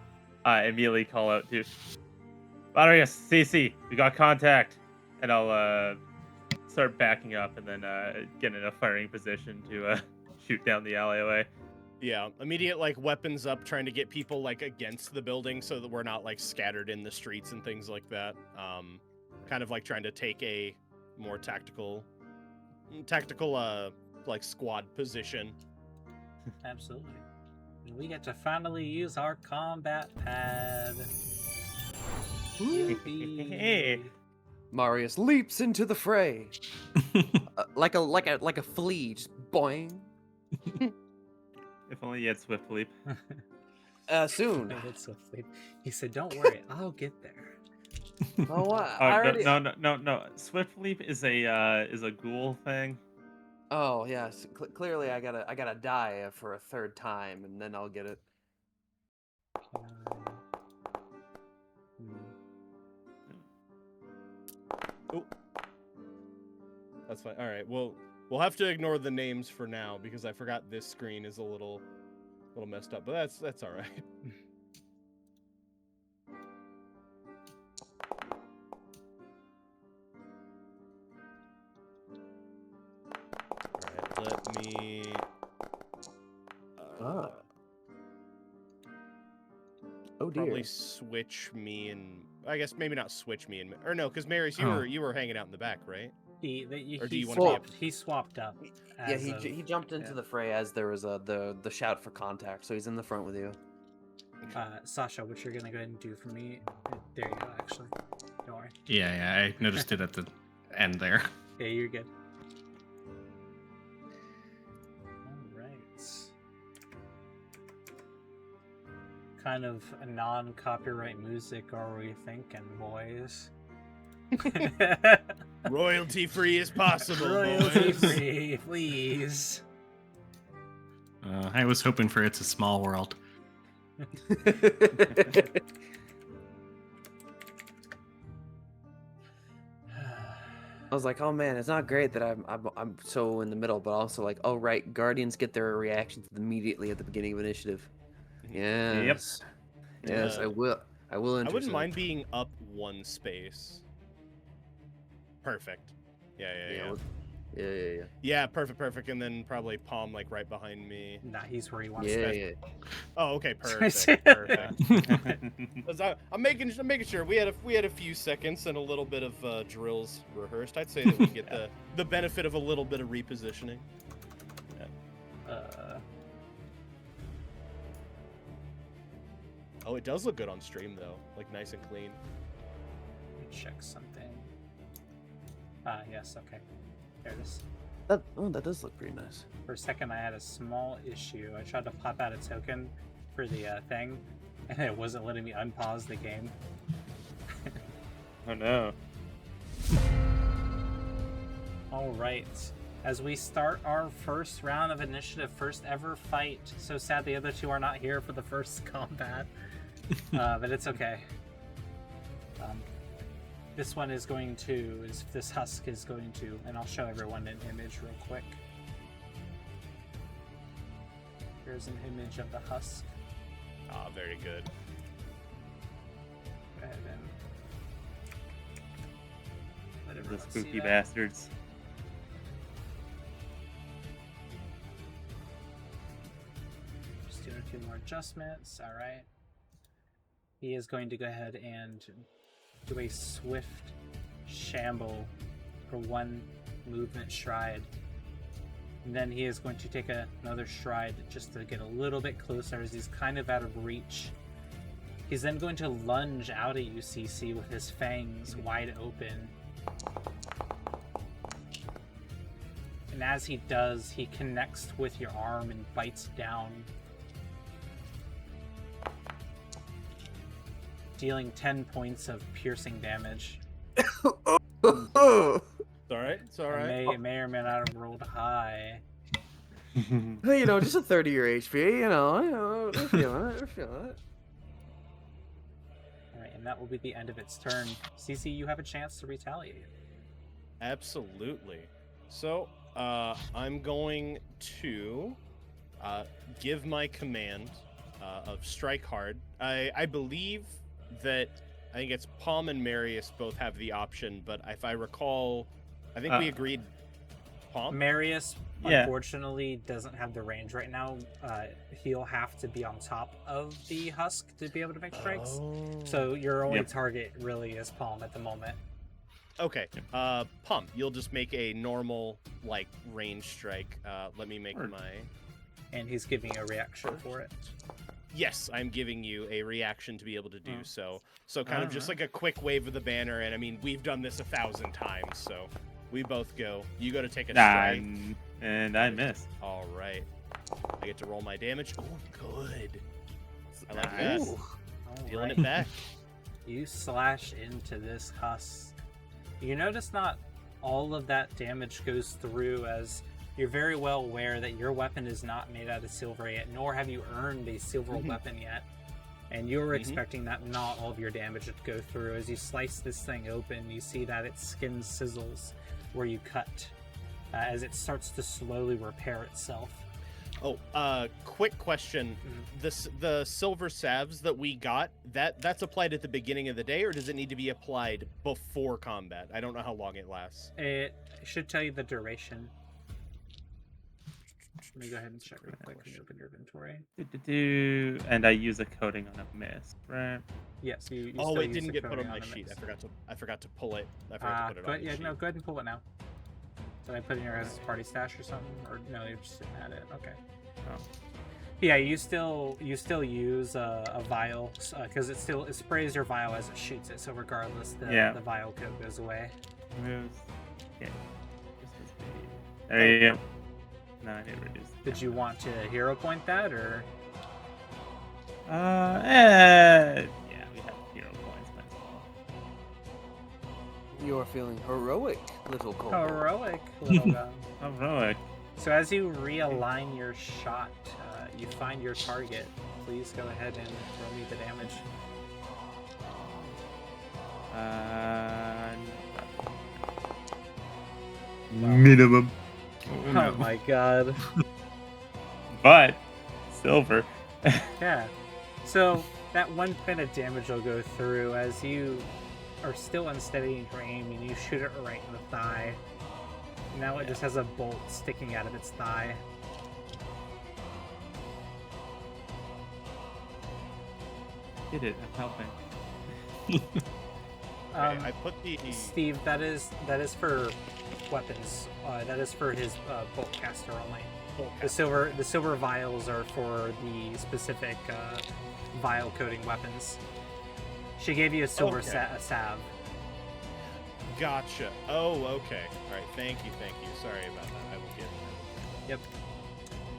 Immediately call out to Marius, CC, we got contact, and I'll start backing up and then get in a firing position to shoot down the alleyway. Yeah, immediate like weapons up, trying to get people like against the building so that we're not like scattered in the streets and things like that. Kind of like trying to take a more tactical like squad position. Absolutely. And we get to finally use our combat pad. Yippee. Marius leaps into the fray, like a flea, just boing. If only you had Swift Leap. Soon. That's so funny. He said, "Don't worry, I'll get there." Oh, what? Oh, I already... no. Swift Leap is a ghoul thing. Oh yes, clearly I gotta die for a 3rd time, and then I'll get it. Oh, that's fine. All right, we'll have to ignore the names for now because I forgot this screen is a little messed up, but that's all right. All right, let me. Oh dear. Probably switch me and I guess maybe not switch me and or no, because Marius, Oh. you were hanging out in the back, right? He Or do you wanna be up? he swapped up. Yeah, as of- he jumped into yeah. the fray as there was the shout for contact, so he's in the front with you. Sasha, what you're gonna go ahead and do for me? There you go. Actually, don't worry. Yeah, I noticed it at the end there. Yeah, you're good. All right. Kind of a non-copyright music are we thinking, boys? Royalty free as possible. Royalty boys. free, please. I was hoping for It's a Small World. I was like, oh man, it's not great that I'm so in the middle, but also like, oh right, Guardians get their reactions immediately at the beginning of initiative. Yes. Yes, Uh, I will. I will I wouldn't intercede. mind being up one space. Perfect. Yeah. Yeah, perfect. And then probably Palm like right behind me. Nah, he's where he wants Yeah, to be. yeah. Oh, okay, perfect. I'm making sure we had a few seconds and a little bit of drills rehearsed. I'd say that we get the benefit of a little bit of repositioning. Oh, it does look good on stream though, like nice and clean. Let me check something. Yes, okay. There it is. That does look pretty nice. For a second, I had a small issue. I tried to pop out a token for the thing, and it wasn't letting me unpause the game. Oh no. All right. As we start our first round of initiative, first ever fight. So sad the other two are not here for the first combat, but it's okay. This one is going to, this husk is going to, and I'll show everyone an image real quick. Here's an image of the husk. Ah, very good. Go ahead and let The everyone see spooky that. bastards. Just doing a few more adjustments. All right. He is going to go ahead and do a swift shamble for one movement stride. And then he is going to take another stride just to get a little bit closer as he's kind of out of reach. He's then going to lunge out at you, CC, with his fangs wide open. And as he does, he connects with your arm and bites down, dealing 10 points of piercing damage. It's all right. It's all right. It may or may not have rolled high. Hey, just a 30-year HP, we're feeling it, Alright, and that will be the end of its turn. CC, you have a chance to retaliate. Absolutely. So, I'm going to give my command of strike hard. I believe that I think it's Palm and Marius both have the option, but if I recall, I think we agreed Palm. Marius, Yeah. unfortunately, doesn't have the range right now. He'll have to be on top of the husk to be able to make strikes. So your only target really is Palm at the moment. Okay. Palm, you'll just make a normal range strike. Let me make my. And he's giving a reaction for it. Yes, I'm giving you a reaction to be able to do so. So kind of just like a quick wave of the banner, and I mean we've done this 1,000 times, so we both go. You go to take a strike, and I miss. All right, I get to roll my damage. Oh, good. I like that. Dealing it back. You slash into this husk. You notice not all of that damage goes through, as you're very well aware that your weapon is not made out of silver yet, nor have you earned a silver weapon yet. And you're expecting that not all of your damage to go through. As you slice this thing open, you see that its skin sizzles where you cut, as it starts to slowly repair itself. Oh, quick question. The silver salves that we got, that's applied at the beginning of the day, or does it need to be applied before combat? I don't know how long it lasts. It should tell you the duration. Let me go ahead and check real quick when you open your inventory. And I use a coating on a miss, right? Yes, you Oh, still it use didn't the get put coating on my the sheet. mix. I forgot to pull it. I forgot to put it on the sheet. No, go ahead and pull it now. Did I put it in your guys' party stash or something? Or no, you just didn't have it. Okay. Oh. Yeah, you still use a vial because it sprays your vial as it shoots it. So regardless, the vial code goes away. Okay. There you go. No, I didn't reduce. Did you want to hero point that, or? Yeah, we have hero points. Might as well. You're feeling heroic, little Cole. Heroic little gun. Heroic. So as you realign your shot, You find your target. Please go ahead and roll me the damage. Minimum. Oh, Oh no. my god. But silver. Yeah. So that 1 point of damage will go through as you are still unsteady in your aim and you shoot it right in the thigh. Now it just has a bolt sticking out of its thigh. Did it? I'm helping. Okay, I put the Steve, that is for weapons. That is for his bolt caster only. The silver vials are for the specific vial coating weapons. She gave you a silver Okay. salve. Gotcha. Oh, okay. All right. Thank you. Sorry about that. I will get it. Yep.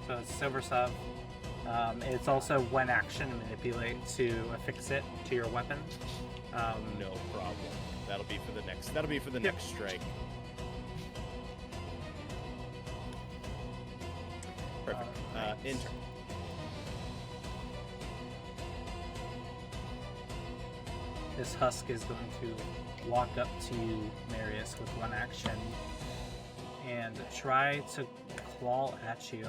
So it's silver salve. It's also one action manipulate to affix it to your weapon. No problem. That'll be for the next. That'll be for the Yep. next strike. Perfect. Intern. This husk is going to walk up to you, Marius, with one action and try to claw at you.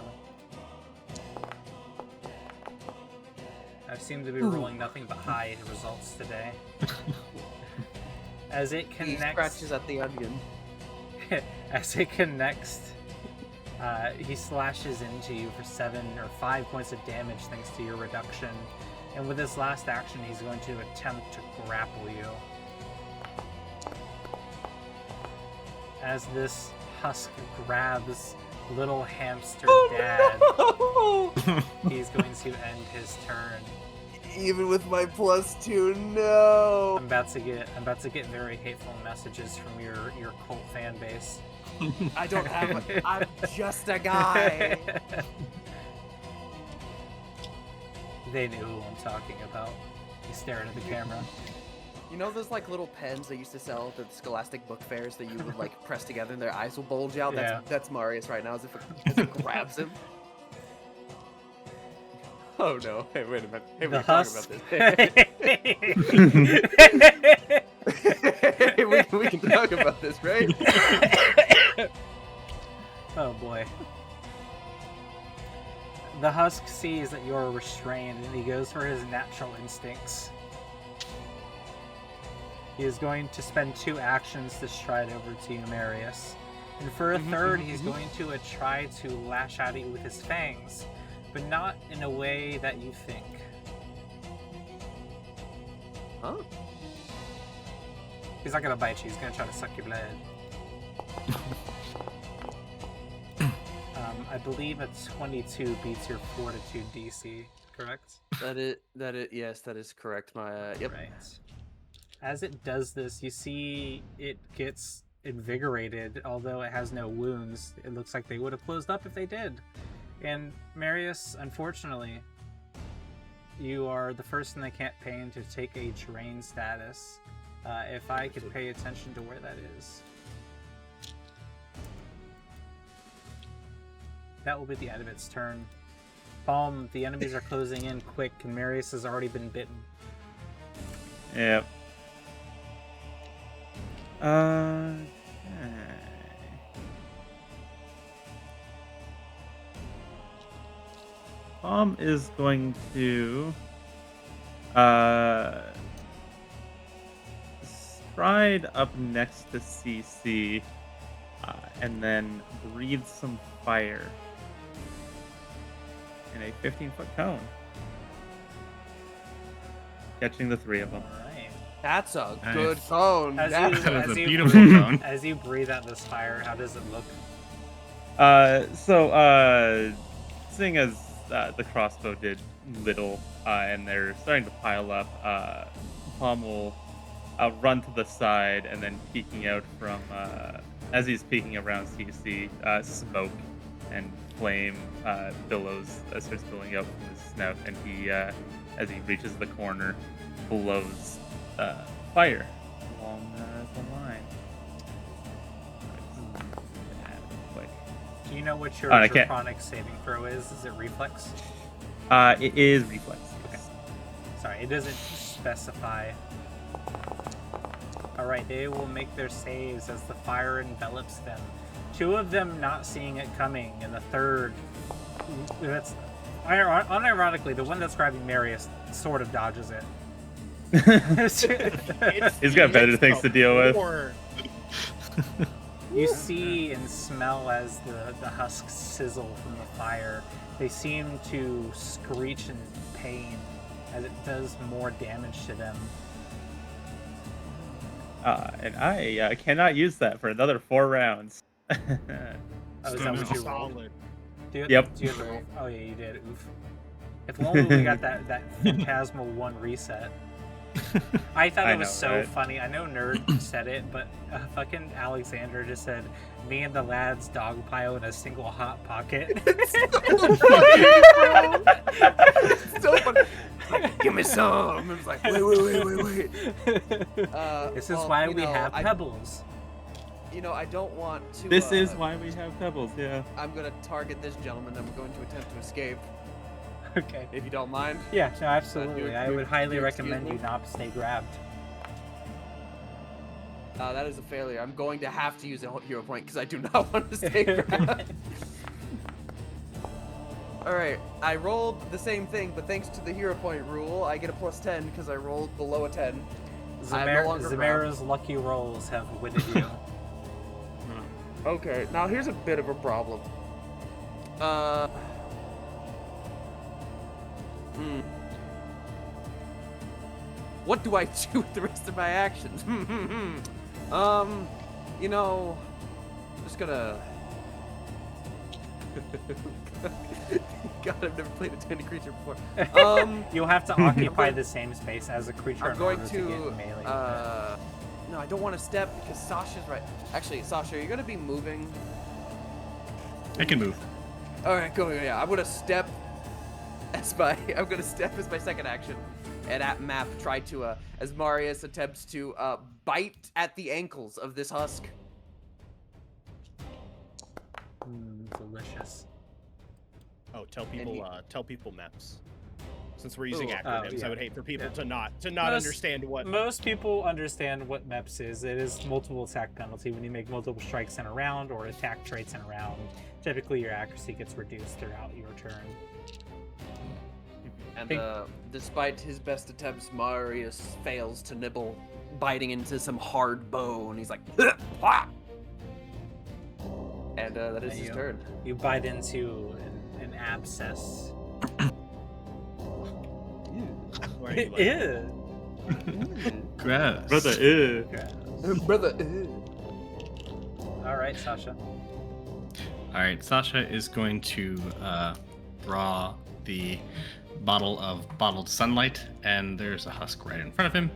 I seem to be rolling nothing but high results today. As it He connects, scratches at the onion. as it connects, he slashes into you for 7 or 5 points of damage thanks to your reduction. And with his last action, he's going to attempt to grapple you. As this husk grabs little hamster dad, he's going to end his turn. Even with my +2, no. I'm about to get very hateful messages from your cult fan base. I don't have. I'm just a guy. They knew who I'm talking about. He's staring at the camera. You know those like little pens they used to sell at the Scholastic book fairs that you would like press together and their eyes will bulge out? Yeah. That's Marius right now as it grabs him. Oh no! Hey, wait a minute. Hey, we The can talk husk. about this. Hey, we can talk about this, right? Oh boy. The husk sees that you're restrained and he goes for his natural instincts. He is going to spend 2 actions to stride over to you, Marius. And for a third, he's going to try to lash at you with his fangs, but not in a way that you think. Huh? He's not going to bite you, he's going to try to suck your blood. I believe a 22 beats your Fortitude DC, correct? Yes, that is correct. Yep. Right. As it does this, you see it gets invigorated, although it has no wounds. It looks like they would have closed up if they did. And Marius, unfortunately, you are the first in the campaign to take a terrain status. If I could pay attention to where that is. That will be the end of its turn. Palm, the enemies are closing in quick, and Marius has already been bitten. Yep. Okay. Palm is going to stride up next to CC and then breathe some fire in a 15-foot cone, catching the 3 of them. Alright. That's a Nice. good cone. As That's you- That is as a you beautiful breathe- cone. As you breathe out this fire, how does it look? Seeing as the crossbow did little and they're starting to pile up, Palm will run to the side and then peeking out from, as he's peeking around CC, smoke and flame billows starts billowing out from his snout, and he, as he reaches the corner, blows fire along the line. Quick. Do you know what your I can't- Draconic saving throw is? Is it reflex? It is reflex. Okay. Sorry, it doesn't specify. All right, they will make their saves as the fire envelops them. 2 of them not seeing it coming, and the third, that's unironically the one that's grabbing Marius sort of dodges it. He's got better things to deal with. You see and smell as the husks sizzle from the fire. They seem to screech in pain as it does more damage to them. And I cannot use that for another 4 rounds. Oh, is that what you rolled? Solid. Yep. Do you have to roll? Oh yeah, you did. Oof. If only we got that Phantasmal 1 reset. I thought I it was know, so right? funny. I know Nerd said it, but fucking Alexander just said, "Me and the lads dogpile in a single hot pocket." It's so funny. Give me some. It's like, wait. This is Well, why you we know, have Pebbles. I don't want to. This is why we have Pebbles, yeah. I'm gonna target this gentleman. I'm going to attempt to escape, Okay. if you don't mind. Yeah, no, absolutely. I would highly you recommend excuse you me? not stay grabbed. That is a failure. I'm going to have to use a hero point because I do not want to stay grabbed. Alright, I rolled the same thing, but thanks to the hero point rule, I get a +10 because I rolled below a 10. I am no longer grabbed. Zamara's lucky rolls have witted you. Okay, now here's a bit of a problem. What do I do with the rest of my actions? I'm just gonna... God, I've never played a tiny creature before. You'll have to occupy the same space as a creature I'm in going order to, get melee. no, I don't want to step because Sasha's right. Actually, Sasha, are you gonna be moving? I can move. All right, go. Yeah, I'm gonna step as my second action, and at map try to as Marius attempts to bite at the ankles of this husk. Delicious. Oh, tell people maps. Since we're using Ooh, acronyms, yeah. I would hate for people Yeah. to not Most- understand what. Most people understand what MEPS is. It is multiple attack penalty when you make multiple strikes in a round or attack traits in a round. Typically, your accuracy gets reduced throughout your turn. And despite his best attempts, Marius fails to nibble, biting into some hard bone. He's like, "Wah!" And that is his turn. You bite into an abscess. Why are you It like- is. Gross. Brother, ew. Brother. All right, Sasha. All right, Sasha is going to draw the bottle of bottled sunlight, and there's a husk right in front of him.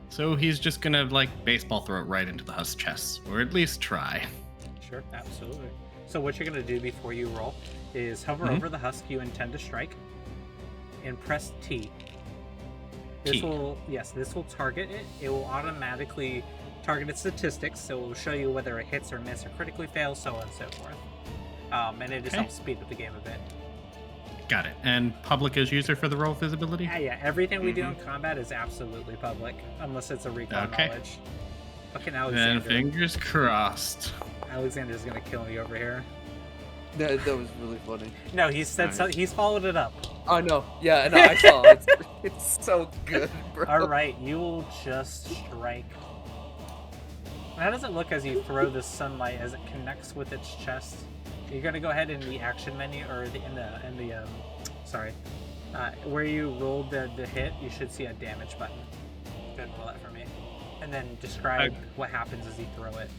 So he's just gonna baseball throw it right into the husk's chest, or at least try. Sure, absolutely. So what you're going to do before you roll is hover over the husk you intend to strike and press T. This T. will target it. It will automatically target its statistics, so it will show you whether it hits or misses or critically fails, so on and so forth. And it just Okay. helps speed up the game a bit. Got it. And public is user for the roll visibility? Yeah, everything we do in combat is absolutely public, unless it's a recon Okay. knowledge. Fucking Then Alexander. fingers crossed. Alexander's gonna kill me over here. That was really funny. No, he said so. He's followed it up. Oh no, yeah, no, I saw. It's so good, bro. All right, you will just strike. How does it look as you throw the sunlight as it connects with its chest? You're gonna go ahead in the action menu or where you rolled the hit. You should see a damage button. Go ahead and roll that for me, and then describe what happens as you throw it.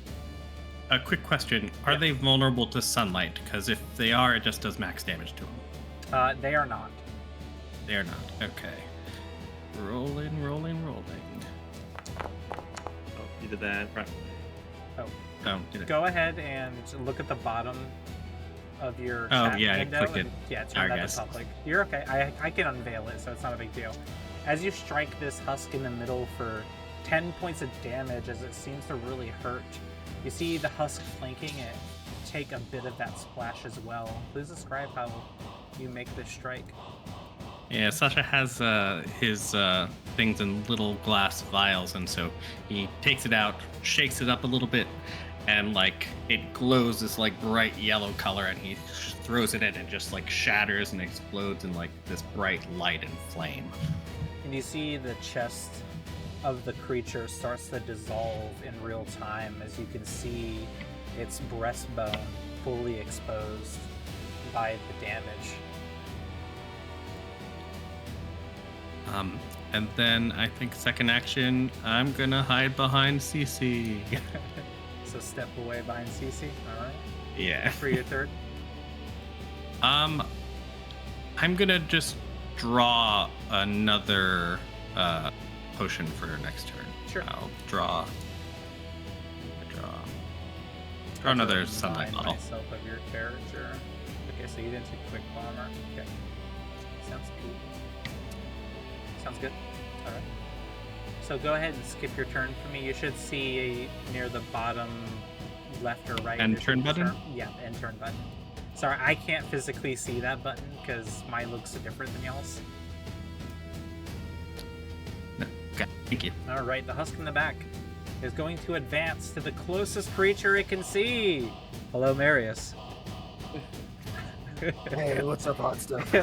A quick question. Are they vulnerable to sunlight? Because if they are, it just does max damage to them. They are not. They are not. Okay. Rolling. Oh, you did that right. Oh, Did it? go ahead and look at the bottom of your Oh, chat yeah, I window. clicked it. And, yeah, turn Sorry, that guys. to public. You're okay. I can unveil it, so it's not a big deal. As you strike this husk in the middle for 10 points of damage, as it seems to really hurt, you see the husk flanking it take a bit of that splash as well. Please describe how you make this strike. Yeah, Sasha has his things in little glass vials, and so he takes it out, shakes it up a little bit, and like it glows this like bright yellow color, and he throws it in, and just like shatters and explodes in like this bright light and flame. And you see the chest of the creature starts to dissolve in real time as you can see its breastbone fully exposed by the damage. And then I think second action, I'm gonna hide behind CC. So step away behind CC. All right. Yeah. For your third. I'm gonna just draw another potion for next turn. Sure. I'll draw another sunlight Remind bottle. myself of your character. Okay, so you didn't take quick bomber. Okay. Sounds cool. Sounds good. All right. So go ahead and skip your turn for me. You should see near the bottom left or right. End there's a turn button? Yeah, end turn button. Sorry, I can't physically see that button because mine looks different than y'all's. Okay, thank you. All right, the husk in the back is going to advance to the closest creature it can see. Hello, Marius. Hey, what's up, hot stuff?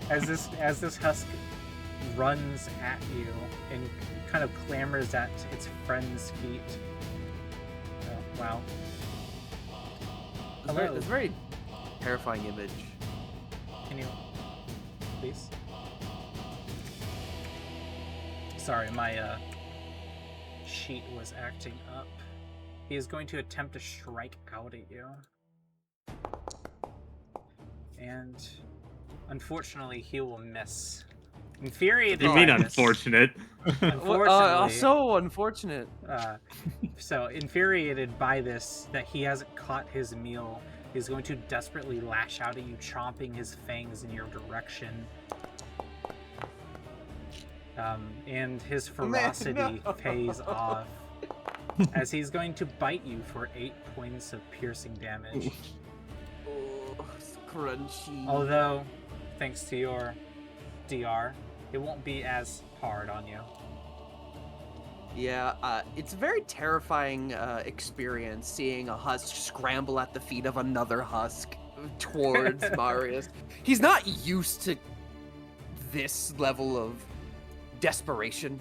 as this husk runs at you and kind of clambers at its friend's feet. Oh, wow. Hello. It's a very terrifying image. Can you please? Sorry, my sheet was acting up. He is going to attempt to strike out at you. And unfortunately, he will miss. Infuriated. You mean by this- unfortunate? Unfortunately, So unfortunate. so infuriated by this, that he hasn't caught his meal, he's going to desperately lash out at you, chomping his fangs in your direction. And his ferocity pays off, as he's going to bite you for 8 points of piercing damage. Oh, it's crunchy. Although, thanks to your DR, it won't be as hard on you. Yeah, it's a very terrifying experience seeing a husk scramble at the feet of another husk towards Marius. He's not used to this level of desperation.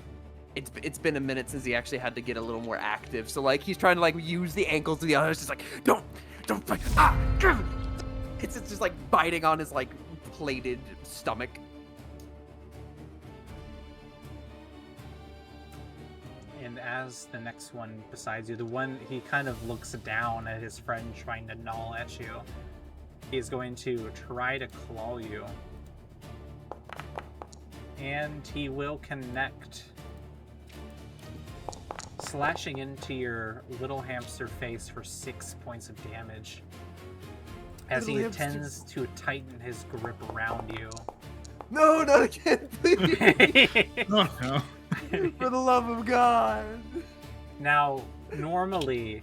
It's been a minute since he actually had to get a little more active. So like he's trying to like use the ankles of the others, just like don't fight. It's just like biting on his like plated stomach. And as the next one besides you, the one he kind of looks down at his friend trying to gnaw at you, he is going to try to claw you. And he will connect, slashing into your little hamster face for 6 points of damage. As he Little hamster. intends to tighten his grip around you. No, not again, please. Oh no. For the love of God. Now, normally,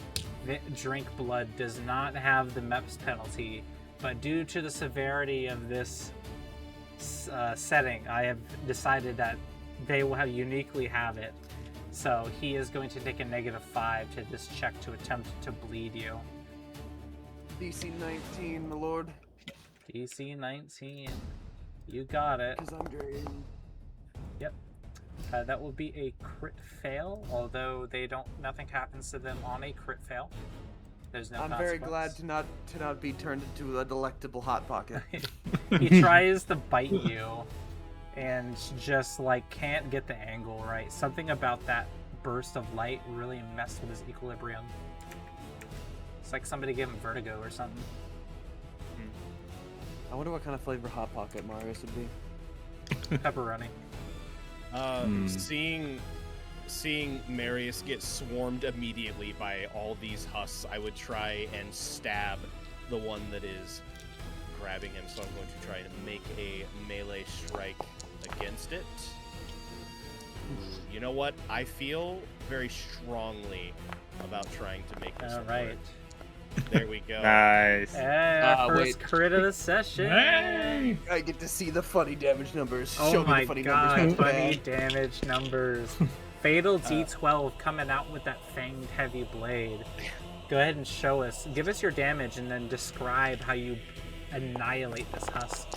drink blood does not have the MEPS penalty, but due to the severity of this setting, I have decided that they will uniquely have it. So he is going to take a -5 to this check to attempt to bleed you. DC 19, my lord. DC 19. You got it. Because I'm drained. Yep. That will be a crit fail, although nothing happens to them on a crit fail. There's no I'm very consequence. glad to not be turned into a delectable hot pocket. He tries to bite you and just like can't get the angle right. Something about that burst of light really messed with his equilibrium. It's like somebody gave him vertigo or something. I wonder what kind of flavor hot pocket Marius would be. Pepperoni. Seeing Marius get swarmed immediately by all these husks, I would try and stab the one that is grabbing him. So I'm going to try to make a melee strike against it. You know what? I feel very strongly about trying to make this All work. right. There we go. Nice. First wait. crit of the session. Hey! I get to see the funny damage numbers. Oh Show me my the funny god, numbers. funny damage numbers. Fatal D12 coming out with that fanged heavy blade. Go ahead and show us. Give us your damage and then describe how you annihilate this husk.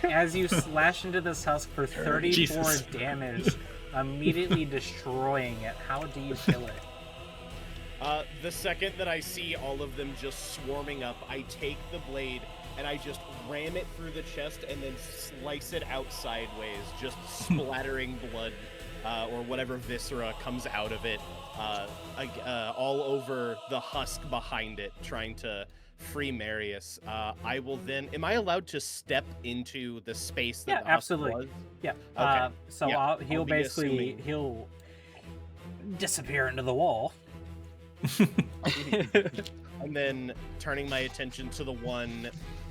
As you slash into this husk for 34 Jesus. damage, immediately destroying it. How do you kill it? The second that I see all of them just swarming up, I take the blade and I just ram it through the chest and then slice it out sideways, just splattering blood or whatever viscera comes out of it all over the husk behind it, trying to free Marius. I will then... Am I allowed to step into the space that the husk absolutely. was? Yeah. Okay. So Yeah, he'll I'll be basically assuming. he'll disappear into the wall. And then turning my attention to the one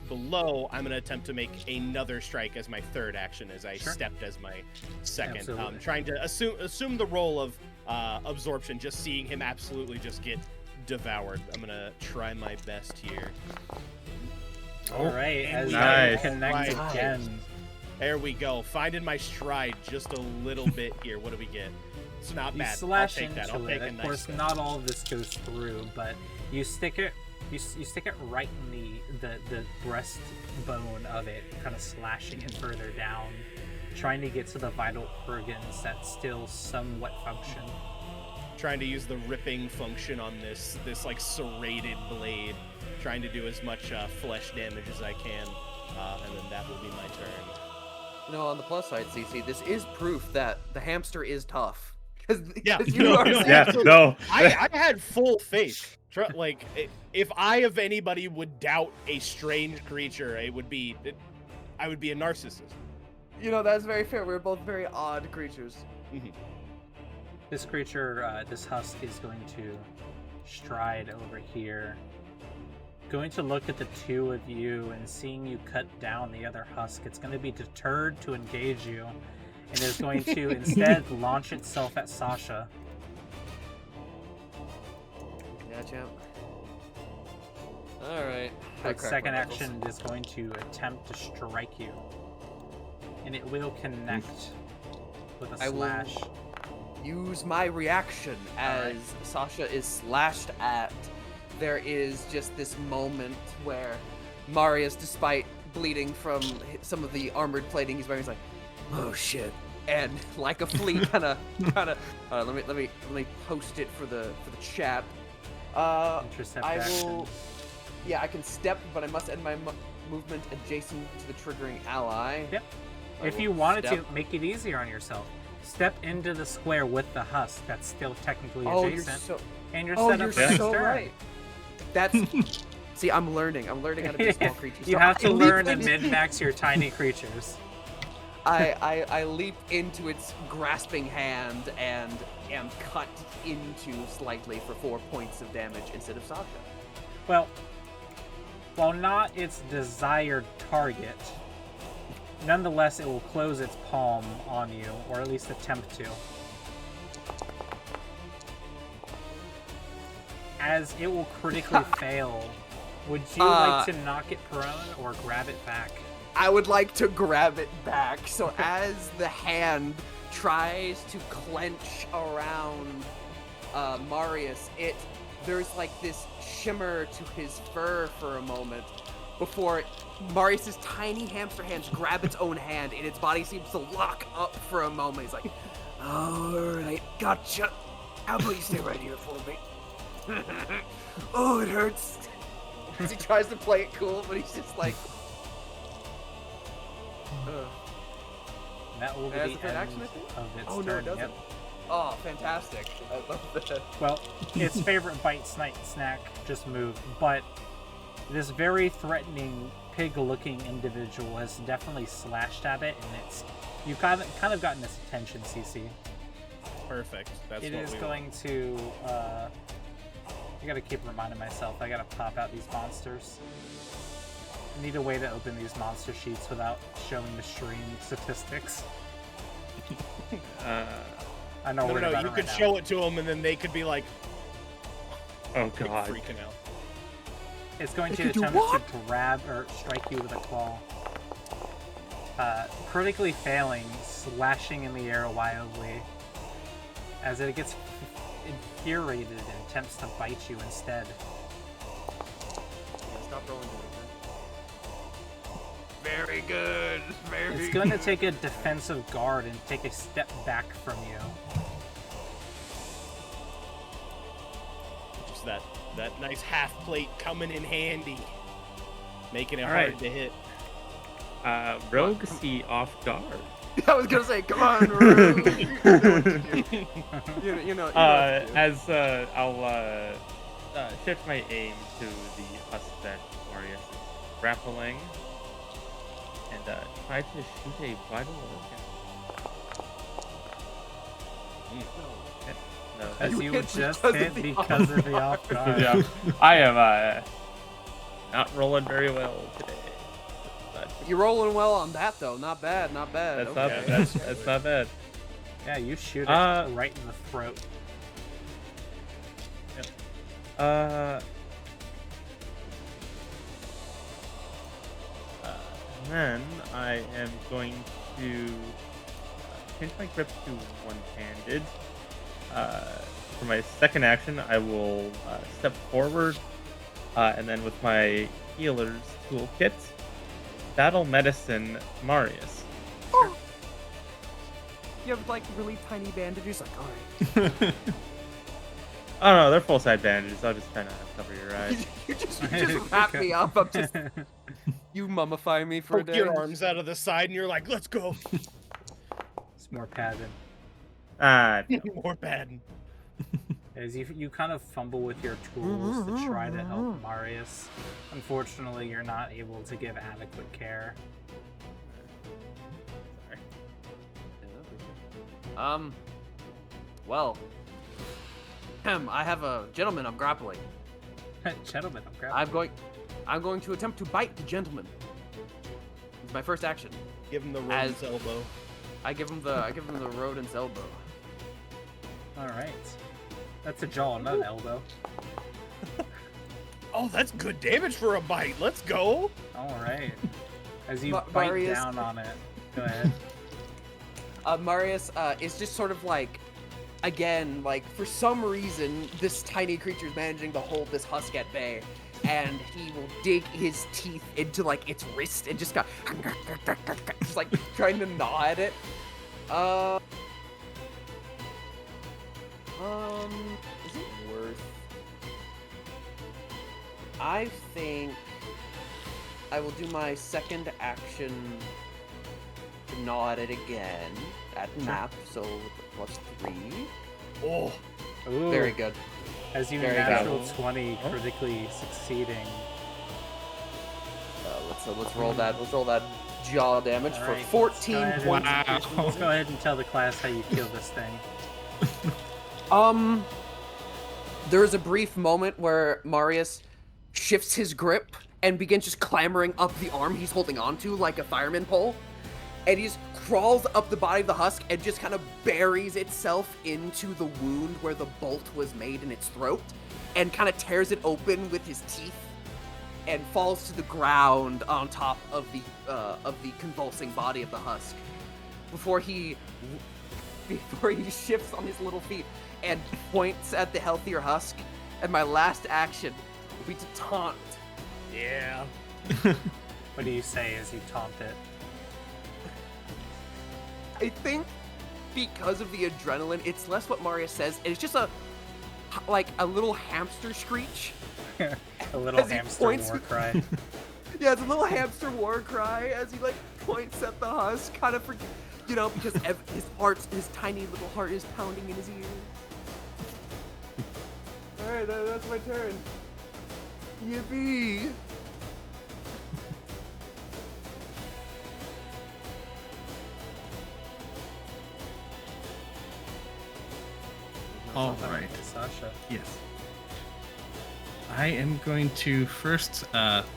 below, I'm going to attempt to make another strike as my third action as I Sure. stepped as my second. Absolutely. Trying to assume the role of absorption, just seeing him absolutely just get devoured. I'm going to try my best here. All right, and as we Nice. they connect Nice. again. There we go. Finding my stride just a little bit here. What do we get? It's not You bad. slash I'll take that. I'll into take it. a Of nice course, step. not all of this goes through, but you stick it. You stick it right in the breastbone of it, kind of slashing it further down, trying to get to the vital organs that still somewhat function. Trying to use the ripping function on this like serrated blade, trying to do as much flesh damage as I can, and then that will be my turn. You know, on the plus side, CC, this is proof that the hamster is tough. Because Yeah, you no, are no, Yeah, absolutely. no. I had full faith. Like, if I of anybody would doubt a strange creature, I would be a narcissist. You know, that's very fair. We're both very odd creatures. This creature, this husk, is going to stride over here, going to look at the two of you, and seeing you cut down the other husk, it's going to be deterred to engage you, and is going to instead launch itself at Sasha. Yeah, champ. Alright. Its second action is going to attempt to strike you, and it will connect with a I will slash. use my reaction as Sasha is slashed at. There is just this moment where Marius, despite bleeding from some of the armored plating he's wearing, is like, "Oh shit!" And like a flea, kind of. Let me post it for the chat. Intercept I action. will. Yeah, I can step, but I must end my movement adjacent to the triggering ally. Yep. I If will you wanted step. to, make it easier on yourself. Step into the square with the husk that's still technically Oh, you're adjacent. so. And you're Oh, set you're up for next so turn. right. That's. See, I'm learning. I'm learning how to be a small creature. You So have I to leap learn to into- min-max your tiny creatures. I leap into its grasping hand and am cut into slightly for 4 points of damage instead of Sasha. Well, while not its desired target, nonetheless it will close its palm on you, or at least attempt to. As it will critically fail, would you like to knock it prone or grab it back? I would like to grab it back. So as the hand tries to clench around Marius, there's like this shimmer to his fur for a moment before Marius's tiny hamster hands grab its own hand and its body seems to lock up for a moment. He's like, "Alright, gotcha. How about you stay right here for me?" Oh, it hurts. As he tries to play it cool, but he's just like, That will be It has the a third end action, I think? of its oh no, turn. it doesn't. Yep. Oh, fantastic. I love that. Well, its favorite bite snack just moved, but this very threatening pig-looking individual has definitely slashed at it, and you've kind of gotten its attention, CC. Perfect. That's It what is we going to. I gotta keep reminding myself. I gotta pop out these monsters. I need a way to open these monster sheets without showing the stream statistics. I know No, we're no, about you it could right show now. it to them, and then they could be like, Oh Like, god. freaking out. It's going It to could do attempt what? to grab or strike you with a claw. Critically failing, slashing in the air wildly. As it gets infuriated and attempts to bite you instead. Yeah, stop rolling. Very good. Very It's going to take a defensive guard and take a step back from you. Just that nice half plate coming in handy. Making it All hard right. to hit. Rogue see off guard. I was gonna say, come on, Rogue. You know what to do. You know what to do. As I'll shift my aim to the husk that Marius is grappling and try to shoot a vital organ. No, As You you hit would just because of hit the because of the off guard. yeah, I am not rolling very well today. But You're rolling well on that though. Not bad. Not bad. that's Okay. not that's not bad. Yeah, you shoot it right in the throat. Then I am going to change my grip to one-handed. For my second action, I will step forward, and then with my healer's toolkit, battle medicine Marius. Oh. You have like really tiny bandages. Like, all right. Oh no, they're full-side bandages. I'll just kind of cover your eyes. you just wrap me up. I'm just. You mummify me for a Poke day. your arms out of the side and you're like, let's go. It's more padding. More padding. As you kind of fumble with your tools to try to help Marius. Unfortunately, you're not able to give adequate care. Well. I have a gentleman I'm grappling. Gentlemen, I'm grabbing. I'm going to attempt to bite the gentleman. It's my first action. Give him the rodent's elbow. I give him the rodent's elbow. All right. That's a jaw, not an elbow. Oh, that's good damage for a bite. Let's go. All right. As you bite Marius. down on it. Go ahead. Marius is just sort of like, again, like for some reason, this tiny creature is managing to hold this husk at bay, and he will dig his teeth into like its wrist and just just like trying to gnaw at it. Is it worth? I think I will do my second action to gnaw at it again at map, so +3. Oh, Ooh. Very good. As you Very natural good. 20, critically succeeding. Let's roll that. Let's roll that jaw damage All for right, 14 let's go points. ahead and- Let's go ahead and tell the class how you kill this thing. There is a brief moment where Marius shifts his grip and begins just clambering up the arm he's holding onto like a fireman pole, and he just crawls up the body of the husk and just kind of buries itself into the wound where the bolt was made in its throat, and kind of tears it open with his teeth, and falls to the ground on top of the convulsing body of the husk before he shifts on his little feet and points at the healthier husk. And my last action will be to taunt. yeah. What do you say as you taunt it? I think because of the adrenaline, it's less what Marius says, and it's just a little hamster screech. A little As he hamster points- war cry. Yeah, it's a little hamster war cry as he like points at the husk, kind of because his tiny little heart is pounding in his ear. All right, that's my turn. Yippee! All right. Sasha. Yes. I am going to first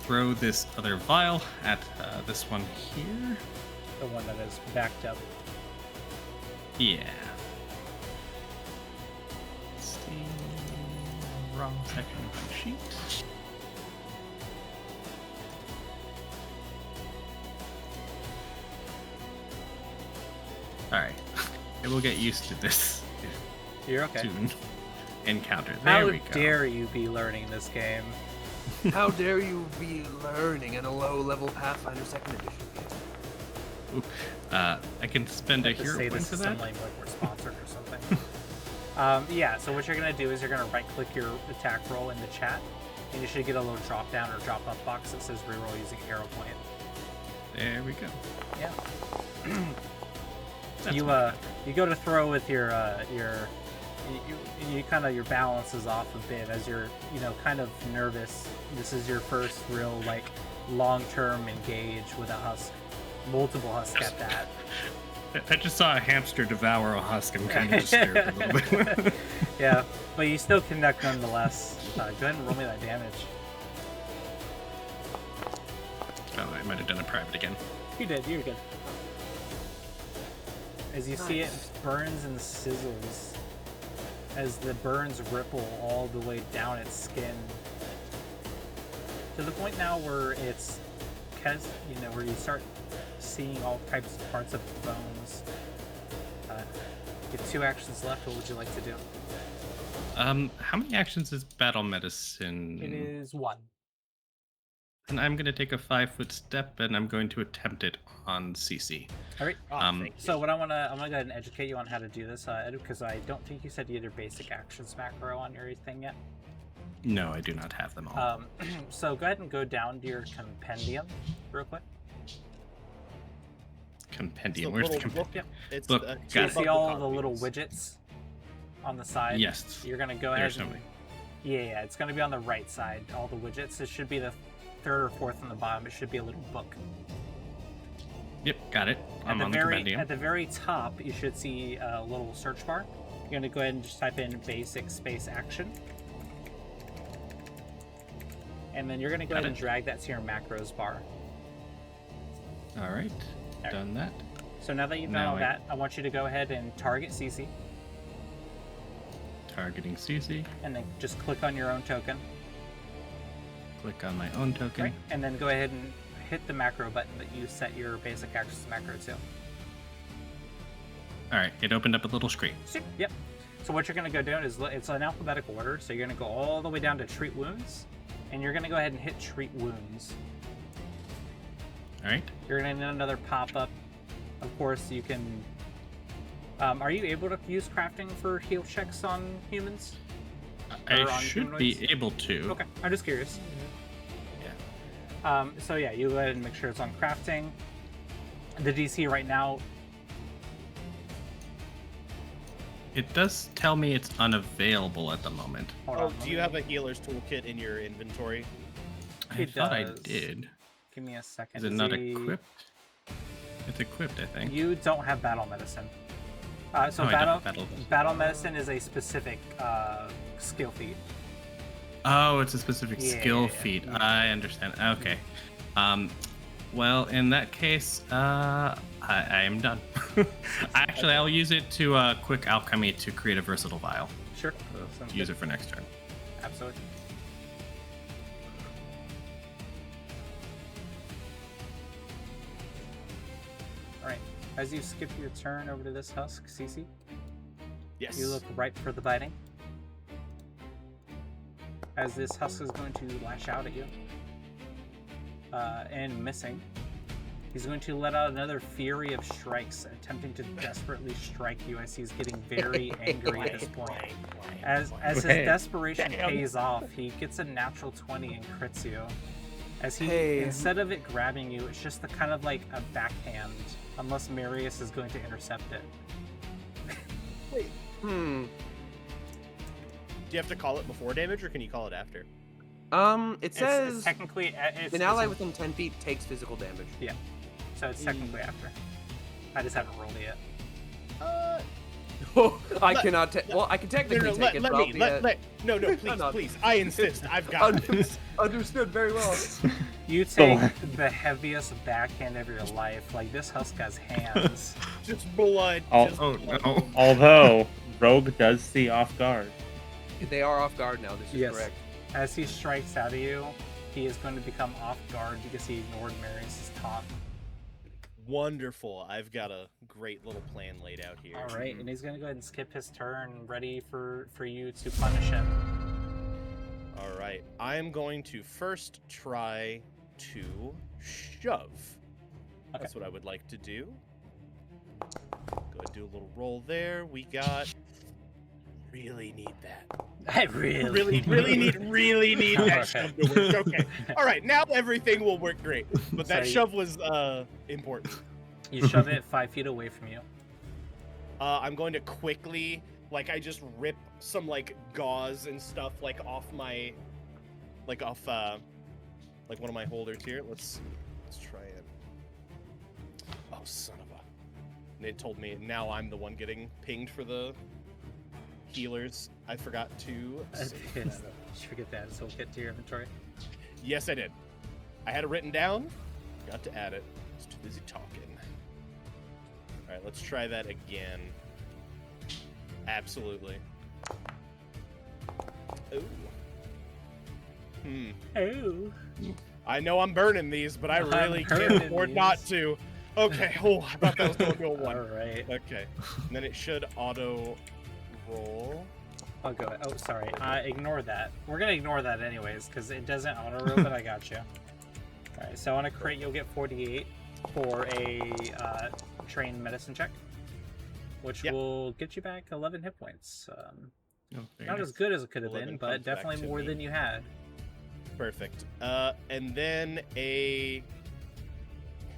throw this other vial at this one here. The one that is backed up. Yeah. Let's see. Wrong section of my sheet. Alright. I will get used to this You're okay. soon. Encounter. There How we go. dare you be learning this game? How dare you be learning in a low-level Pathfinder 2nd edition game? Ooh, I can spend a Have to hero say point this for is that. something like we're sponsored or something. Yeah, so what you're going to do is you're going to right-click your attack roll in the chat, and you should get a little drop-down or drop-up box that says reroll using hero point. There we go. Yeah. That's You much better. you go to throw with your you kind of, your balance is off a bit as you're kind of nervous. This is your first real like long-term engage with a husk, multiple husk at that. I just saw a hamster devour a husk and kind of disturbed a little bit. Yeah, but you still connect nonetheless. Go ahead and roll me that damage. Oh, I might have done it private again. You did. You're good. As you see it burns and sizzles, as the burns ripple all the way down its skin, to the point now where it's, where you start seeing all types of parts of the bones. You have 2 actions left. What would you like to do? How many actions is battle medicine? It is 1. And I'm going to take a 5-foot step, and I'm going to attempt it on CC. All right. Um, So what I'm gonna go ahead and educate you on how to do this, Ed, because I don't think you said you had your basic actions macro on your thing yet. No, I do not have them all. So go ahead and go down to your compendium real quick. Compendium. the Where's the little compendium? It's Look, two got So you it. see above all top the little wheels. widgets on the side? Yes. You're gonna go ahead There's and, something. yeah, it's gonna be on the right side, all the widgets. It should be the 3rd or 4th on the bottom. It should be a little book. Yep, got it. I'm on the compendium. At the very top, you should see a little search bar. You're gonna go ahead and just type in basic space action. And then you're gonna go Got ahead and it. drag that to your macros bar. All right, There. done that. So now that you've done Now all I- that, I want you to go ahead and target CC, Targeting CC. and then just click on your own token, Click on my own token. right? And then go ahead and hit the macro button that you set your basic actions macro to. All right, it opened up a little screen. Yep. So what you're gonna go down is, it's an alphabetical order. So you're gonna go all the way down to treat wounds, and you're gonna go ahead and hit treat wounds. All right. You're gonna get another pop-up. Of course, you can. Are you able to use crafting for heal checks on humans? Or I on should be humanoids? able to. Okay, I'm just curious. Yeah. So yeah, you go ahead and make sure it's on crafting. The DC right now, It does tell me it's unavailable at the moment. hold Oh, on. do you have a healer's toolkit in your inventory? I It thought I does. did. Give me a second. Is it not equipped? It's equipped, I think. You don't have battle medicine. So Oh, I don't battle have battle. battle medicine is a specific skill feat. Oh, it's a specific Yeah, skill feat. yeah. I understand. Okay. Well, in that case, I am done. Actually, I'll use it to quick alchemy to create a versatile vial. Sure. Sounds Use good. it for next turn. Absolutely. All right. As you skip your turn over to this husk, CC, Yes. you look right for the biting. As this husk is going to lash out at you. And missing. He's going to let out another fury of strikes, attempting to desperately strike you as he's getting very angry at this point. As his desperation pays off, he gets a natural 20 and crits you. As he, Hey. instead of it grabbing you, it's just the kind of like a backhand, unless Marius is going to intercept it. Hmm. Do you have to call it before damage, or can you call it after? It says It's technically, an ally within 10 feet takes physical damage. so it's technically after. I just haven't rolled it yet. I Let- cannot take. Well, I can technically take it. let but me. I'll be No, I'm please, not- please. I insist. I've got this. Understood very well. You take the heaviest backhand of your life. Like, this husk has hands. Just blood. Oh, just Oh blood. no. Although Rogue does see off guard. They are off guard now. This is Yes. correct. As he strikes out at you, he is going to become off guard because he ignored Marius' taunt. Wonderful. I've got a great little plan laid out here. All right, and he's going to go ahead and skip his turn, ready for you to punish him. All right. I am going to first try to shove. That's what I would like to do. Go ahead and do a little roll there. We got... Really need that. I really Really need that Okay. shove to work. Okay. All right. Now everything will work great. But that Sorry. shove was important. You shove it 5 feet away from you. I'm going to quickly, like, I just rip some, like, gauze and stuff, like, off my, like, off, like, one of my holders here. Let's try it. Oh, son of a... And it told me now I'm the one getting pinged for the healers. I forgot to save that. Did you forget that? So we'll get to your inventory. Yes, I did. I had it written down. Got to add it. I was too busy talking. All right, let's try that again. Absolutely. Ooh. Oh. I know I'm burning these, but I I'm really can't burning afford not these. to. Okay. Oh, I thought that was going to a 1. All right. Okay. And then it should auto roll. I'll go. Oh, sorry. Ignore that. We're gonna ignore that anyways because it doesn't auto roll, but I got you. All right. So on a crit, you'll get 48 for a trained medicine check, which will get you back 11 hit points. Not as good as it could have 11 been, comes but back definitely to more me. than you had. Perfect. And then a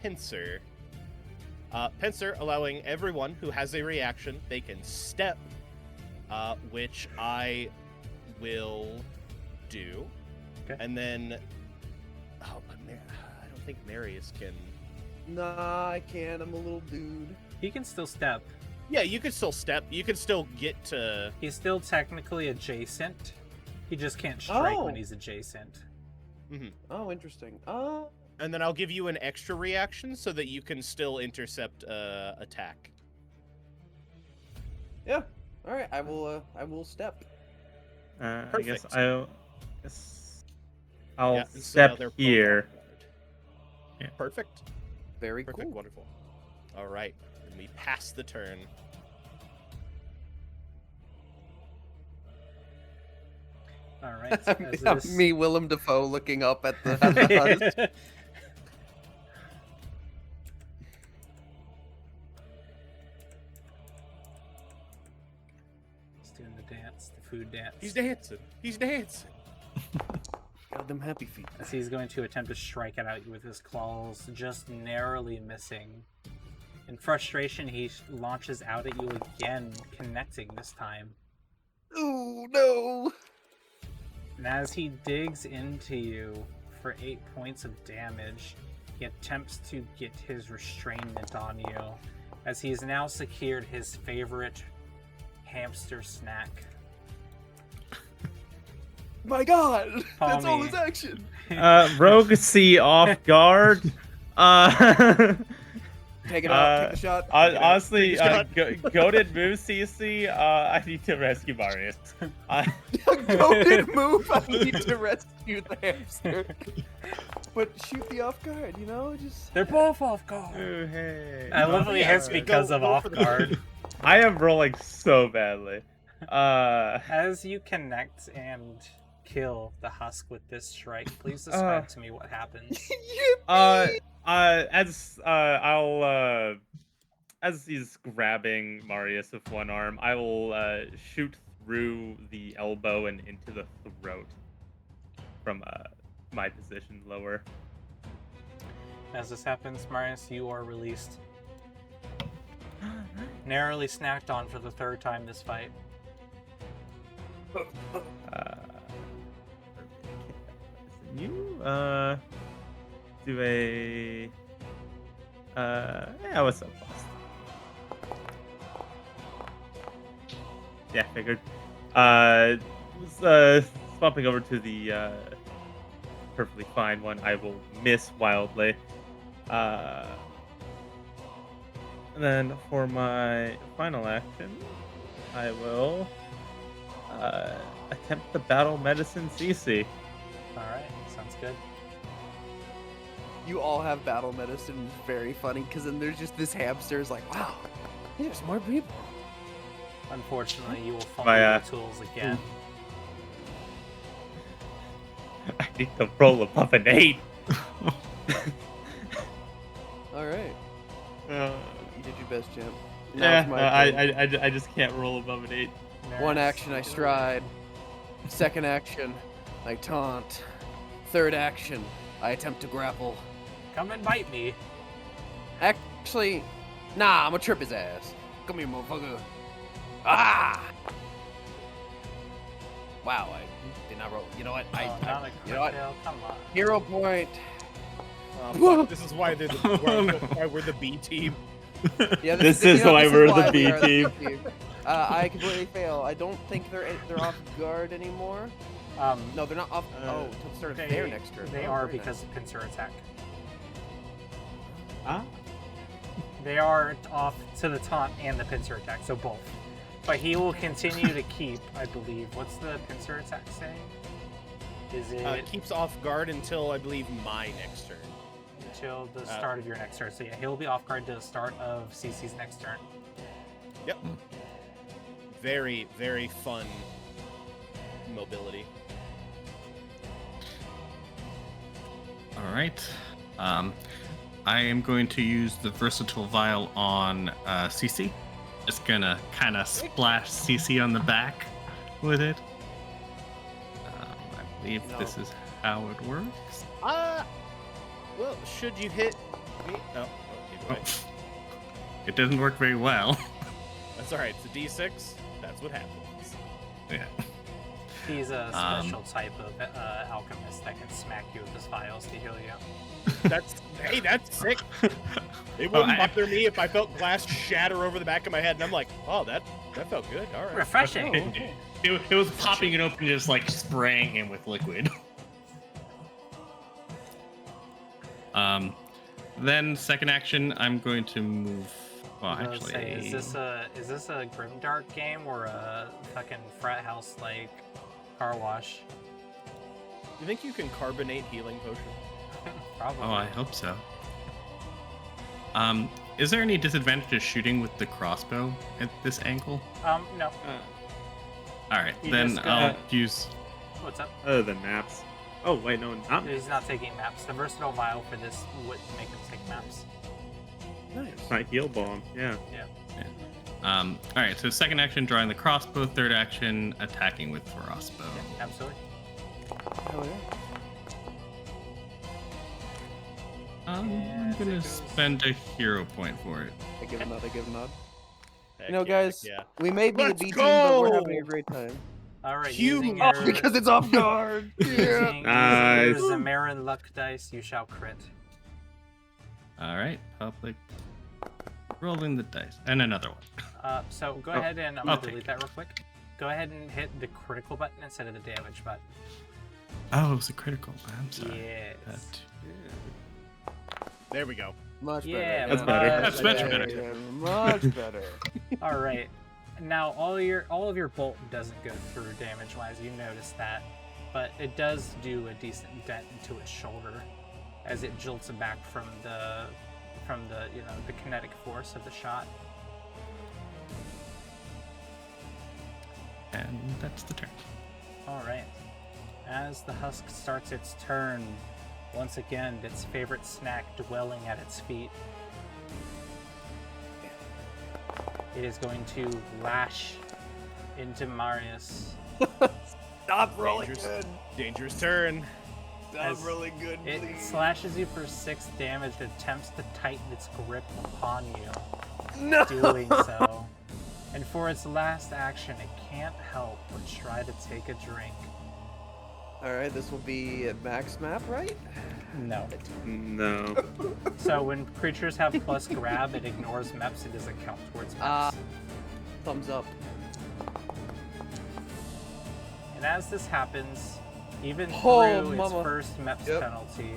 pincer. Pincer allowing everyone who has a reaction, they can step, which I will do. Okay. And then, I don't think Marius can. Nah, I can't. I'm a little dude. He can still step. Yeah, you could still step. You could still get to. He's still technically adjacent. He just can't strike when Oh. he's adjacent. Oh, interesting. Oh. And then I'll give you an extra reaction so that you can still intercept attack. Yeah. All right. I will step. I guess Perfect. I'll Yeah, and so now step they're both here. off guard. Yeah. Perfect. Very Perfect. cool. Wonderful. All right. And we pass the turn. All right. So as this... Me, Willem Dafoe, looking up at the us. He's doing the dance, the food dance. He's dancing. He's dancing. Got them happy feet. As he's going to attempt to strike it at you with his claws, just narrowly missing. In frustration, he launches out at you again, connecting this time. Oh no! And as he digs into you for 8 points of damage, he attempts to get his restrainment on you, as he has now secured his favorite hamster snack. My God! That's all Palmy. his action. Rogue see off guard. Take it out. Take the shot. Honestly, Take a goaded move, CC. I need to rescue Marius. Goaded move. I need to rescue the hamster. But shoot the off guard. You know, just. They're both off guard. Ooh, hey. I love when he hits because of Go off for the- guard. I am rolling so badly. As you connect and kill the husk with this strike, please describe to me what happens. As he's grabbing Marius with one arm, I will shoot through the elbow and into the throat from my position lower. As this happens, Marius, you are released. Narrowly snacked on for the 3rd time this fight. You do a yeah, what's up, boss? Yeah, figured. Swapping over to the perfectly fine one, I will miss wildly. And then for my final action, I will Attempt the battle medicine CC. All right, sounds good. You all have battle medicine. It's very funny because then there's just this hamster is like, wow, these are smart people. Unfortunately, you will fumble My, your tools again. I need to roll above an 8. All right, Uh, you did your best, champ. Now it's my turn. I just can't roll above an 8. One action, I stride. Second action, I taunt. Third action, I attempt to grapple. Come and bite me. Actually, nah, I'm gonna trip his ass. Come here, motherfucker. Ah! Wow, I did not roll. You know what? Oh, not a you know what? crit fail. Come on. Hero point. Oh, fuck, this is why why we're the B team. Yeah, This is why we're the B we are team. team. I completely fail. I don't think they're off guard anymore. No, they're not off. Oh, to the start of their next turn. They Oh, are very because of pincer attack. Ah. They are off to the taunt and the pincer attack, so both. But he will continue to keep, I believe. What's the pincer attack say? Is it Keeps off guard until I believe my next turn. until the start of your next turn? So yeah, he'll be off guard to the start of CC's next turn. Yep. Very, very fun mobility. All right. I am going to use the versatile vial on CC. Just gonna kind of splash CC on the back with it. I believe this is how it works. Well, should you hit me? No. Either way. It doesn't work very well. That's all right. It's a D6. That's what happens. Yeah. He's a special type of alchemist that can smack you with his vials to heal you. That's sick. It wouldn't bother me if I felt glass shatter over the back of my head, and I'm like, oh, that felt good. All right. Refreshing. It was popping it open, just like spraying him with liquid. Then second action, I'm going to move. Well, I was actually, gonna say, is this a Grimdark game or a fucking frat house like car wash? You think you can carbonate healing potion? Probably. Oh, I hope so. Is there any disadvantage to shooting with the crossbow at this angle? No. All right, You then just gotta- I'll use. What's up? Other than maps. Oh, wait, no, not He's not taking maps. The versatile vial for this would make him take maps. Nice. My heal bomb, yeah. All right, so second action, drawing the crossbow. Third action, attacking with crossbow. Yeah, absolutely. Hell yeah. I'm Yes, gonna it goes. spend a hero point for it. I give a nod. Heck You know, yeah, guys, heck yeah. we may be the Let's B team, but we're having go! a great time. All right. Huge. Using Oh, your, because it's off guard. Yeah. using Nice. your Zamarin luck dice, you shall crit. All right, public. Rolling the dice, and another one. So go Oh, ahead and I'm I'll gonna delete take that real quick. Go ahead and hit the critical button instead of the damage button. Oh, it was a critical. I'm sorry. Yes. That- There we go. Much Yeah, better. That's better. That's much better. Yeah, much better. All right. Now all of your bolt doesn't go through damage-wise. You notice that, but it does do a decent dent into its shoulder as it jolts it back from the the kinetic force of the shot. And that's the turn. All right. As the husk starts its turn, once again, its favorite snack dwelling at its feet. It is going to lash into Marius. Stop rolling Dangerous. good. Dangerous turn. Stop As rolling good, It please. slashes you for 6 damage and attempts to tighten its grip upon you, No. doing so. And for its last action, it can't help but try to take a drink. All right, this will be a max map, right? No. No. So when creatures have plus grab, it ignores maps. It doesn't count towards maps. Thumbs up. And as this happens, even Oh, through its mama. first MEPS Yep. penalty,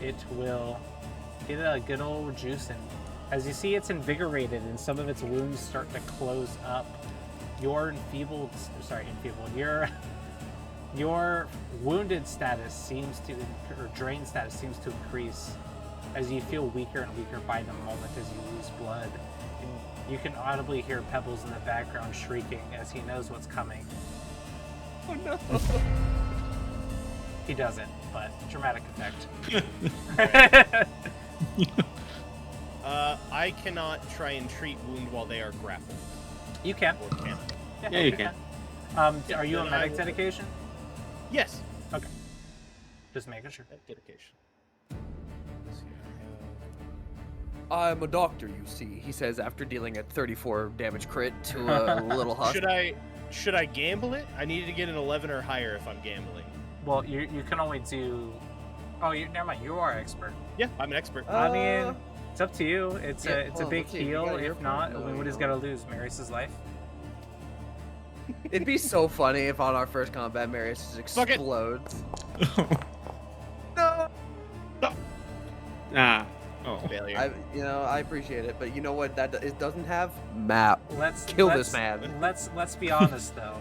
it will get a good old juicing. As you see, it's invigorated and some of its wounds start to close up. your your wounded status seems to, or drained status seems to increase as you feel weaker and weaker by the moment as you lose blood. And you can audibly hear Pebbles in the background shrieking as he knows what's coming. Oh no. He doesn't, but dramatic effect. I cannot try and treat wound while they are grappled. You can. Or can I? Yeah, you can. Are you on Then I medic will- dedication? Yes. Okay. Just making sure. Dedication. I'm a doctor, you see, he says after dealing a 34 damage crit to a little husk. Should I gamble it? I need to get an 11 or higher if I'm gambling. Well, you can only do. Oh, never mind. You are expert. Yeah, I'm an expert. I mean, it's up to you. It's yeah, a well, big let's see, if you heal. got your If not, point, what you is know. gonna lose? Marius' life. It'd be so funny if on our first combat, Marius just Fuck it. explodes. No! Ah. Oh. Failure. I appreciate it, but you know what it doesn't have? Map. Let's Kill let's- this man. Let's be honest though.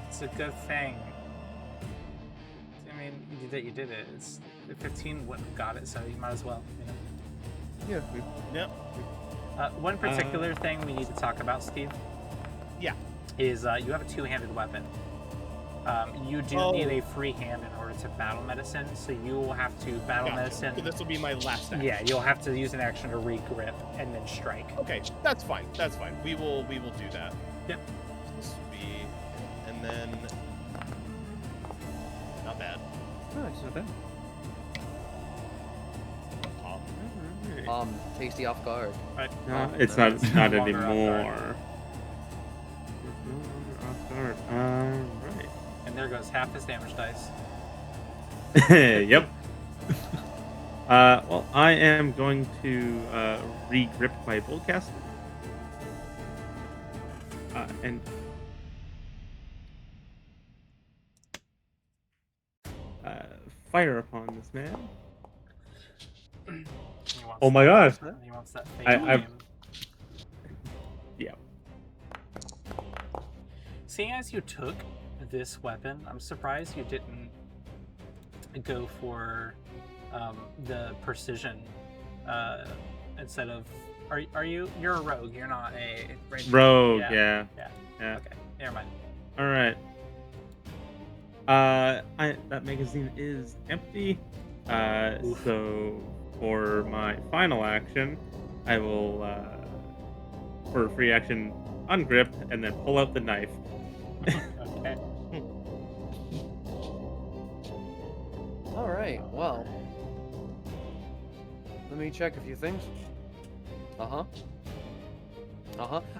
It's a good thing. I mean, you did it. It's 15 wouldn't have got it, so you might as well. You know? Yeah. Yep. One particular thing we need to talk about, Steve. Yeah. Is you have a two-handed weapon. You do need a free hand in order to battle medicine, so you will have to battle medicine. So this will be my last action. Yeah, you'll have to use an action to regrip and then strike. Okay, that's fine. That's fine. We will do that. Yep. This will be, and then not bad. Nice. Not bad. Pop. Tasty off guard. Right. No, it's not. It's no not longer off anymore. Off guard. Right. And there goes half his damage dice. Yep. Well, I am going to re-grip my Bullcaster. And fire upon this man. He wants Oh my gosh. He wants that I- fake I've- name. Yeah. Seeing as you took this weapon, I'm surprised you didn't go for the precision instead of. Are you? You're a rogue. You're not a ranger. Rogue. Yeah. Yeah. Okay. Never mind. All right. That magazine is empty. So for my final action, I will for a free action ungrip and then pull out the knife. Okay. All right. Well, let me check a few things.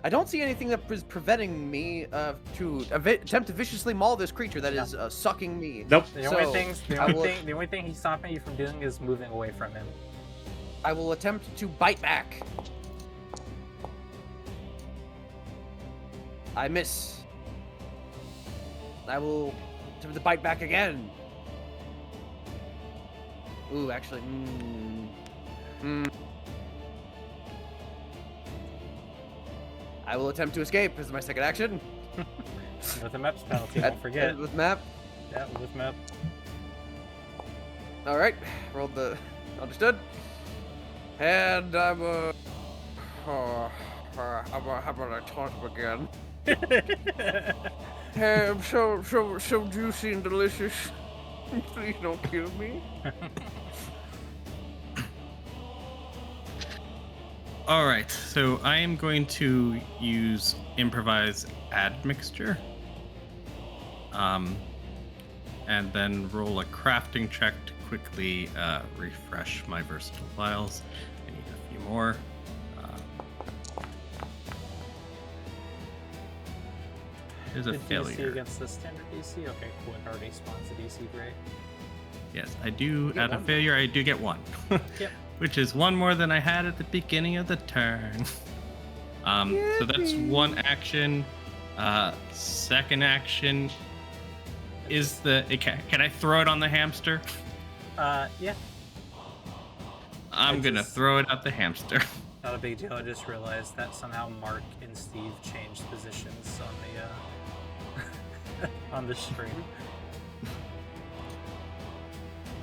I don't see anything that is preventing me to attempt to viciously maul this creature that is sucking me. Nope. The So, only thing he's stopping you from doing is moving away from him. I will attempt to bite back. I miss. I will attempt to bite back again. Ooh, actually, I will attempt to escape as my second action. With a MEPS penalty, don't forget. With map. Yeah, with MEP. All right, rolled the understood. And I'm how about I taunt him again? Hey, I'm so juicy and delicious. Please don't kill me. All right, so I am going to use improvise admixture, and then roll a crafting check to quickly refresh my versatile vials. I need a few more. Here's a The DC failure. against the standard DC? Okay, cool. It already spawns the DC, great. Yes, I do. get At a one. failure, I do get one. Yep. Which is one more than I had at the beginning of the turn. So that's one action. Second action is can I throw it on the hamster? Yeah. I'm gonna just- throw it at the hamster. Not a big deal. I just realized that somehow Mark and Steve changed positions on the on the stream.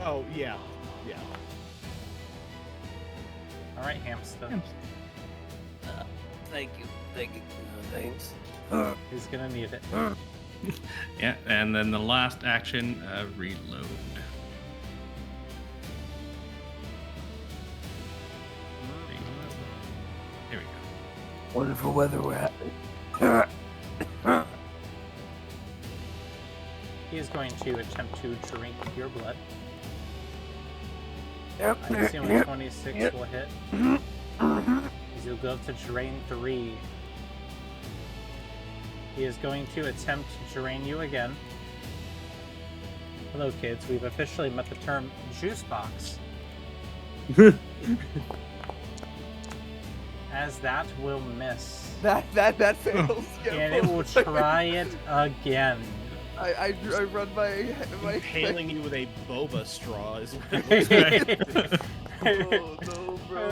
Oh, yeah. Yeah. All right, Hamster. Thank you. Thanks. He's gonna need it. Yeah, and then the last action, reload. There we go. Wonderful weather we're having. He is going to attempt to drink your blood. Yep. I assume a 26 will hit. He'll go to drain 3. He is going to attempt to drain you again. Hello, kids. We've officially met the term juice box. As that will miss. That fails. And it will try it again. I run my Impaling you with a boba straw is what it looks like. Oh no, bro.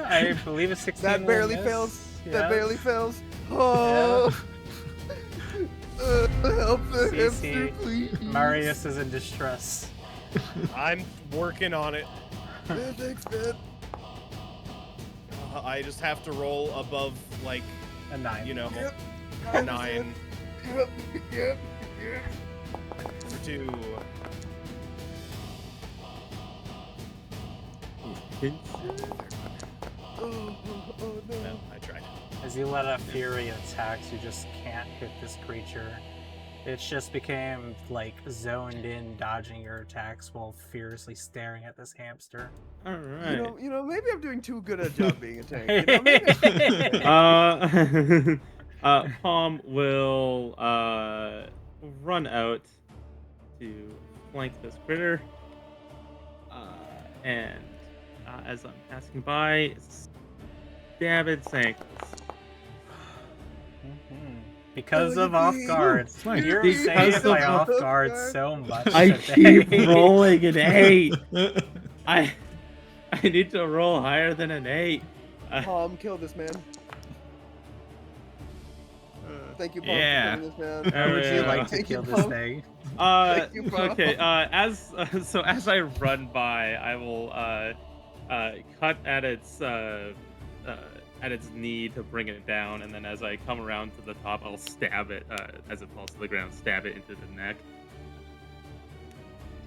I believe a 16 That will barely miss. fails. That Yes. barely fails. Oh. Help the CC. hamster, please. Marius is in distress. I'm working on it. Man, thanks, man. I just have to roll above, like, A 9. you know, Yep. a 9 Yep. for 2. Oh no. No, I tried. As you let out fury attacks, you just can't hit this creature. It's just became like zoned in, dodging your attacks while fiercely staring at this hamster. All right. You know, maybe I'm doing too good a job being a tank. You know, maybe... Palm will run out to flank this critter, and as I'm passing by, stab its ankles. Because Oh, of off yippee. guards. Nice. You're Because saved by of off off guards guard. so much I today. keep rolling an 8. I need to roll higher than an 8. Palm, kill this man. Thank you, Palm, Yeah. for killing this man. How would you Yeah. like to Thank you, kill this Palm. thing? Thank you, Palm. Okay. As I run by, I will cut at its knee to bring it down, and then as I come around to the top, I'll stab it as it falls to the ground. Stab it into the neck.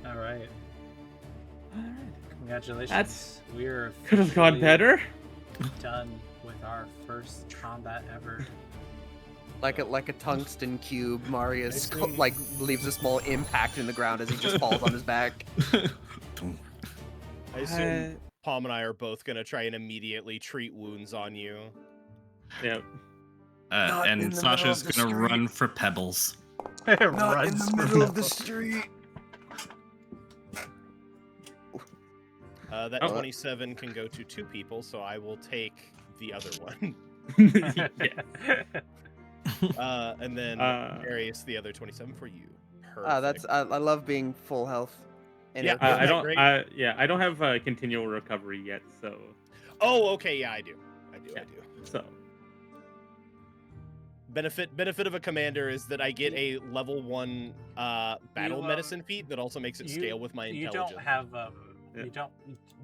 All right. Congratulations. That's- We're Could have gone officially better. done with our first combat ever. Like a tungsten cube, Marius I assume- like leaves a small impact in the ground as he just falls on his back. I assume Palm and I are both going to try and immediately treat wounds on you. Yep. Not in And the Sasha's middle of the gonna street. run for Pebbles. Not in Runs the for middle of the Pebbles. street. That Oh. 27 can go to 2 people, so I will take the other one. And then Marius, the other 27 for you. Perfect. I love being full health. And Yeah, it- I Isn't that don't. great? I don't have continual recovery yet, so Oh, okay, yeah, I do. Yeah. so Benefit of a commander is that I get a level 1 battle medicine feat that also makes it scale with my You intelligence. don't have Yeah.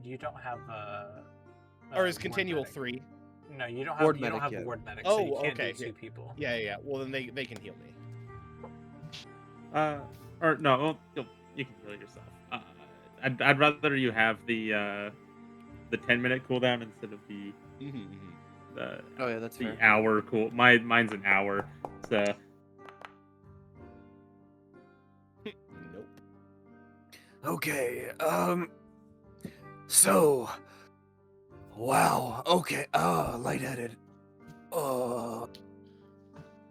you don't have Or is ward continual medic. 3? No, you don't Ward have you don't medic, have yeah. ward medic, so you Oh, can't okay, do yeah. 2 people. Yeah. Well, then they can heal me. or no, well, you can heal yourself. I'd rather you have the 10-minute cooldown instead of the Oh yeah, that's fair. hour cool. Mine's an hour. So Nope. Okay, so, wow, okay, lightheaded.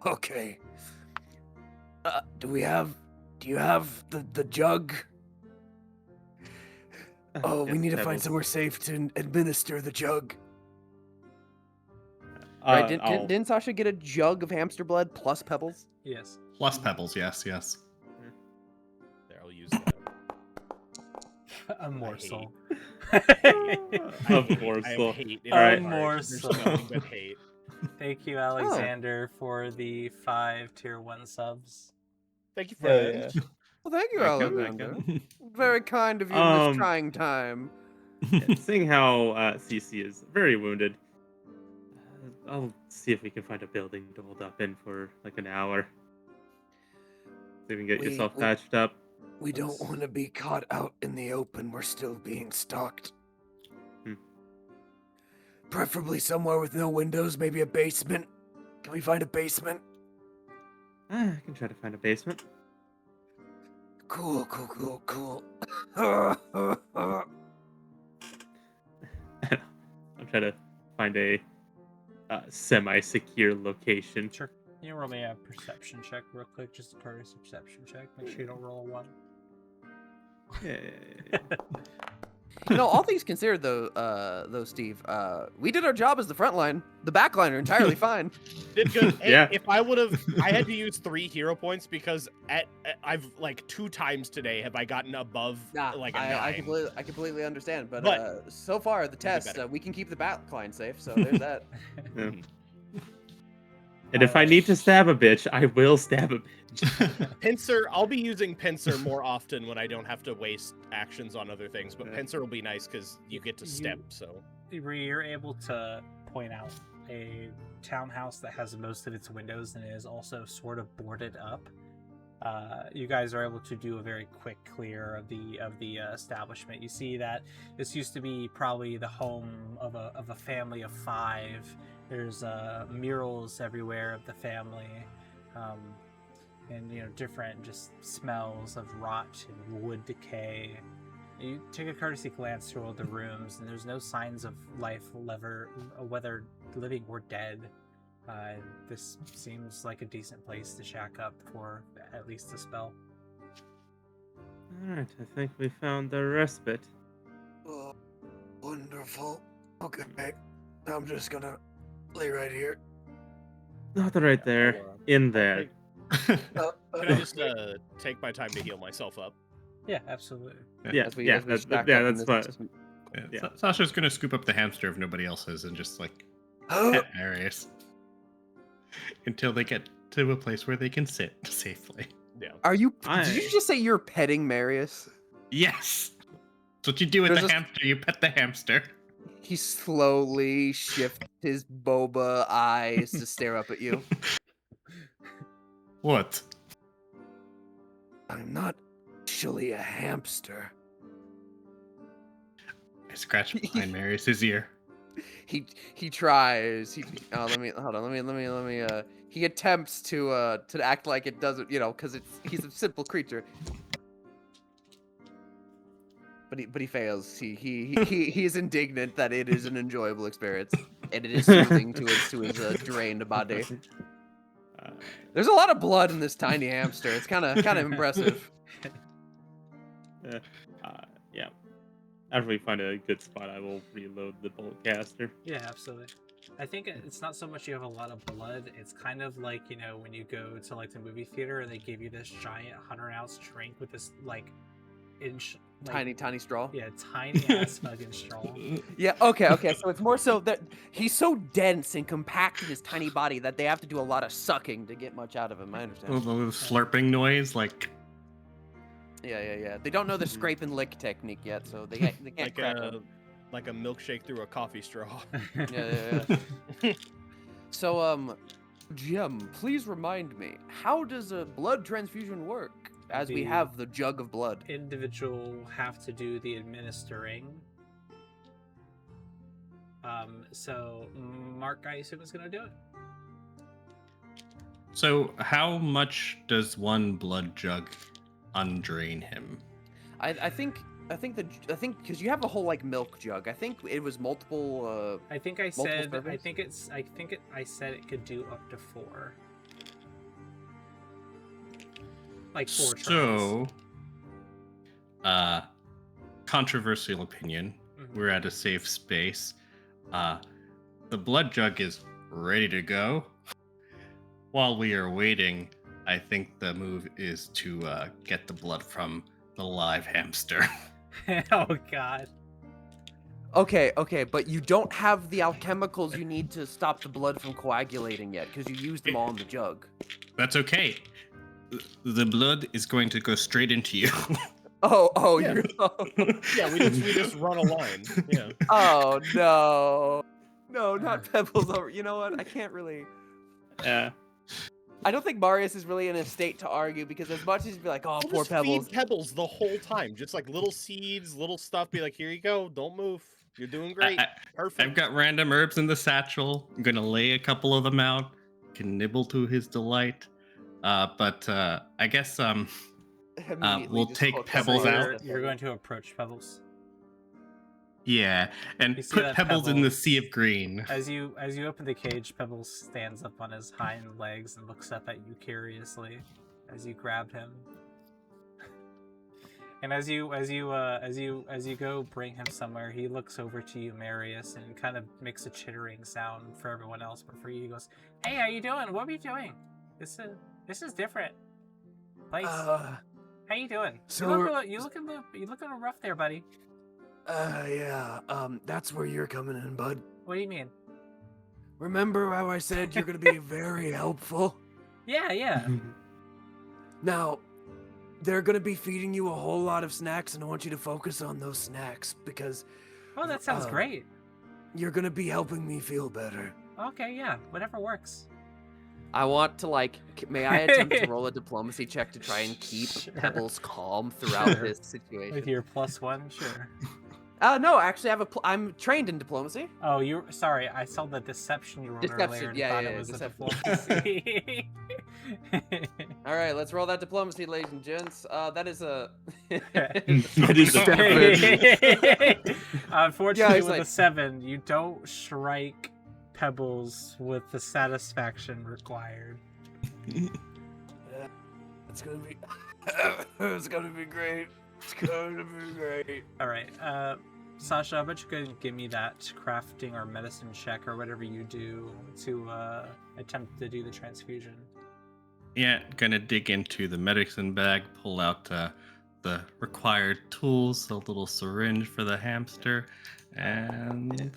Okay. Do you have the jug? Oh, we yes, need to find Pebbles. somewhere safe to administer the jug. Right? I'll- Didn't Sasha get a jug of hamster blood plus pebbles? Yes. Plus Pebbles, yes. There, I'll use that. A morsel. A I morsel. have hate in A my heart. morsel. There's nothing but hate. Thank you, Alexander, for the 5 tier 1 subs. Thank you, Yeah, friend. yeah. Well, thank you, Welcome, Alexander. welcome. Very kind of you in this trying time. Seeing how CC is very wounded, I'll see if we can find a building to hold up in for like an hour. So you can get yourself patched up. We don't want to be caught out in the open. We're still being stalked. Preferably somewhere with no windows, maybe a basement. Can we find a basement? I can try to find a basement. Cool. I'll try to find a semi-secure location. Sure. Can you roll me a perception check real quick? Just a courtesy perception check. Make sure you don't roll a 1. Yeah. All things considered, though, Steve, we did our job as the front line. The back line are entirely fine. Did good. Hey, Yeah. If I had to use 3 hero points because I've like 2 times today have I gotten above like a 9. I completely understand, but But- so far the test, better. we can keep the back line safe. So there's that. Yeah. And if I need to stab a bitch, I will stab a bitch. Pincer, I'll be using Pincer more often when I don't have to waste actions on other things, but Yeah. Pincer will be nice because you get to step, so. You're able to point out a townhouse that has most of its windows and is also sort of boarded up. You guys are able to do a very quick clear of the establishment. You see that this used to be probably the home of a family of 5. There's murals everywhere of the family, and different just smells of rot and wood decay. You take a courtesy glance through all the rooms, and there's no signs of life, whether living or dead. This seems like a decent place to shack up for at least a spell. Alright, I think we found the respite. Oh, wonderful. Okay, I'm just gonna lay right here. Not right there. In there. Can I just take my time to heal myself up? Yeah, absolutely. Yeah, As we that's stack up in that's this- fine. Yeah, Yeah. Sasha's gonna scoop up the hamster if nobody else is and just like Oh, pet Marius until they get to a place where they can sit safely. Yeah. Are you? Did I- you just say you're petting Marius? Yes, that's what you do with There's the a- hamster. You pet the hamster. He slowly shifts his boba eyes to stare up at you. What? I'm not actually a hamster. I scratch behind Marius's ear. He tries. Let me hold on. Let me. He attempts to act like it doesn't, because he's a simple creature. But he fails. He is indignant that it is an enjoyable experience and it is soothing to his drained body. There's a lot of blood in this tiny hamster. It's kind of impressive. Yeah. After we find a good spot, I will reload the bolt caster. Yeah, absolutely. I think it's not so much you have a lot of blood. It's kind of like, when you go to like the movie theater and they give you this giant 100-ounce drink with this like inch, like, Tiny straw. yeah, tiny ass fucking straw. Yeah, okay. So it's more so that he's so dense and compact in his tiny body that they have to do a lot of sucking to get much out of him. I understand. The slurping noise, like Yeah. They don't know the scrape and lick technique yet, so they can't Like crack a him. like a milkshake through a coffee straw. Yeah. So, Jim, please remind me, how does a blood transfusion work? As we The- have the jug of blood. Individual have to do the administering. So Mark, I assume, is gonna do it. So, how much does one blood jug undrain him? I think because you have a whole like milk jug. I think it was multiple. I think I Multiple said. servings? I said it could do up to 4. Like 4 tries. So, controversial opinion. Mhm. We're at a safe space. The blood jug is ready to go. While we are waiting, I think the move is to get the blood from the live hamster. Oh God. Okay, but you don't have the alchemicals you need to stop the blood from coagulating yet, because you used them all in the jug. That's okay. The blood is going to go straight into you. Oh, Yeah. you're. Yeah, we just run a line. Yeah. Oh no, not Pebbles. Over. You know what? I can't really. Yeah. I don't think Marius is really in a state to argue because as much as he'd be like, "Oh, We'll poor just Pebbles," feed Pebbles the whole time, just like little seeds, little stuff. Be like, here you go, don't move. You're doing great. Perfect. I've got random herbs in the satchel. I'm gonna lay a couple of them out. Can nibble to his delight. But I guess immediately we'll just take hook Pebbles up out. with You're him. going to approach Pebbles. Yeah, and You see put that Pebbles in the Pebbles- sea of green. As you open the cage, Pebbles stands up on his hind legs and looks up at you curiously as you grab him. And as you go bring him somewhere, he looks over to you, Marius, and kind of makes a chittering sound for everyone else. But for you, he goes, "Hey, how you doing? What are you doing? This is different. Place. How you doing? so you look a little rough there, buddy. Yeah, that's where you're coming in, bud. What do you mean? Remember how I said you're gonna be very helpful? Yeah. Now, they're gonna be feeding you a whole lot of snacks, and I want you to focus on those snacks because Oh, that sounds great. you're gonna be helping me feel better. Okay, yeah, whatever works. I want to may I attempt to roll a diplomacy check to try and keep Sure. Pebbles calm throughout Sure. this situation? With your +1, sure. No, actually, I'm trained in diplomacy. Oh, sorry. I saw the deception you rolled Deception, earlier and yeah, thought yeah, it was deception. a diplomacy. All right, let's roll that diplomacy, ladies and gents. That is a. That is a Unfortunately, he's with like- a 7, you don't strike Pebbles with the satisfaction required. It's gonna be. It's gonna be great. It's gonna be great. All right, Sasha, I bet you could give me that crafting or medicine check or whatever you do to attempt to do the transfusion. Yeah, gonna dig into the medicine bag, pull out the required tools, a little syringe for the hamster, and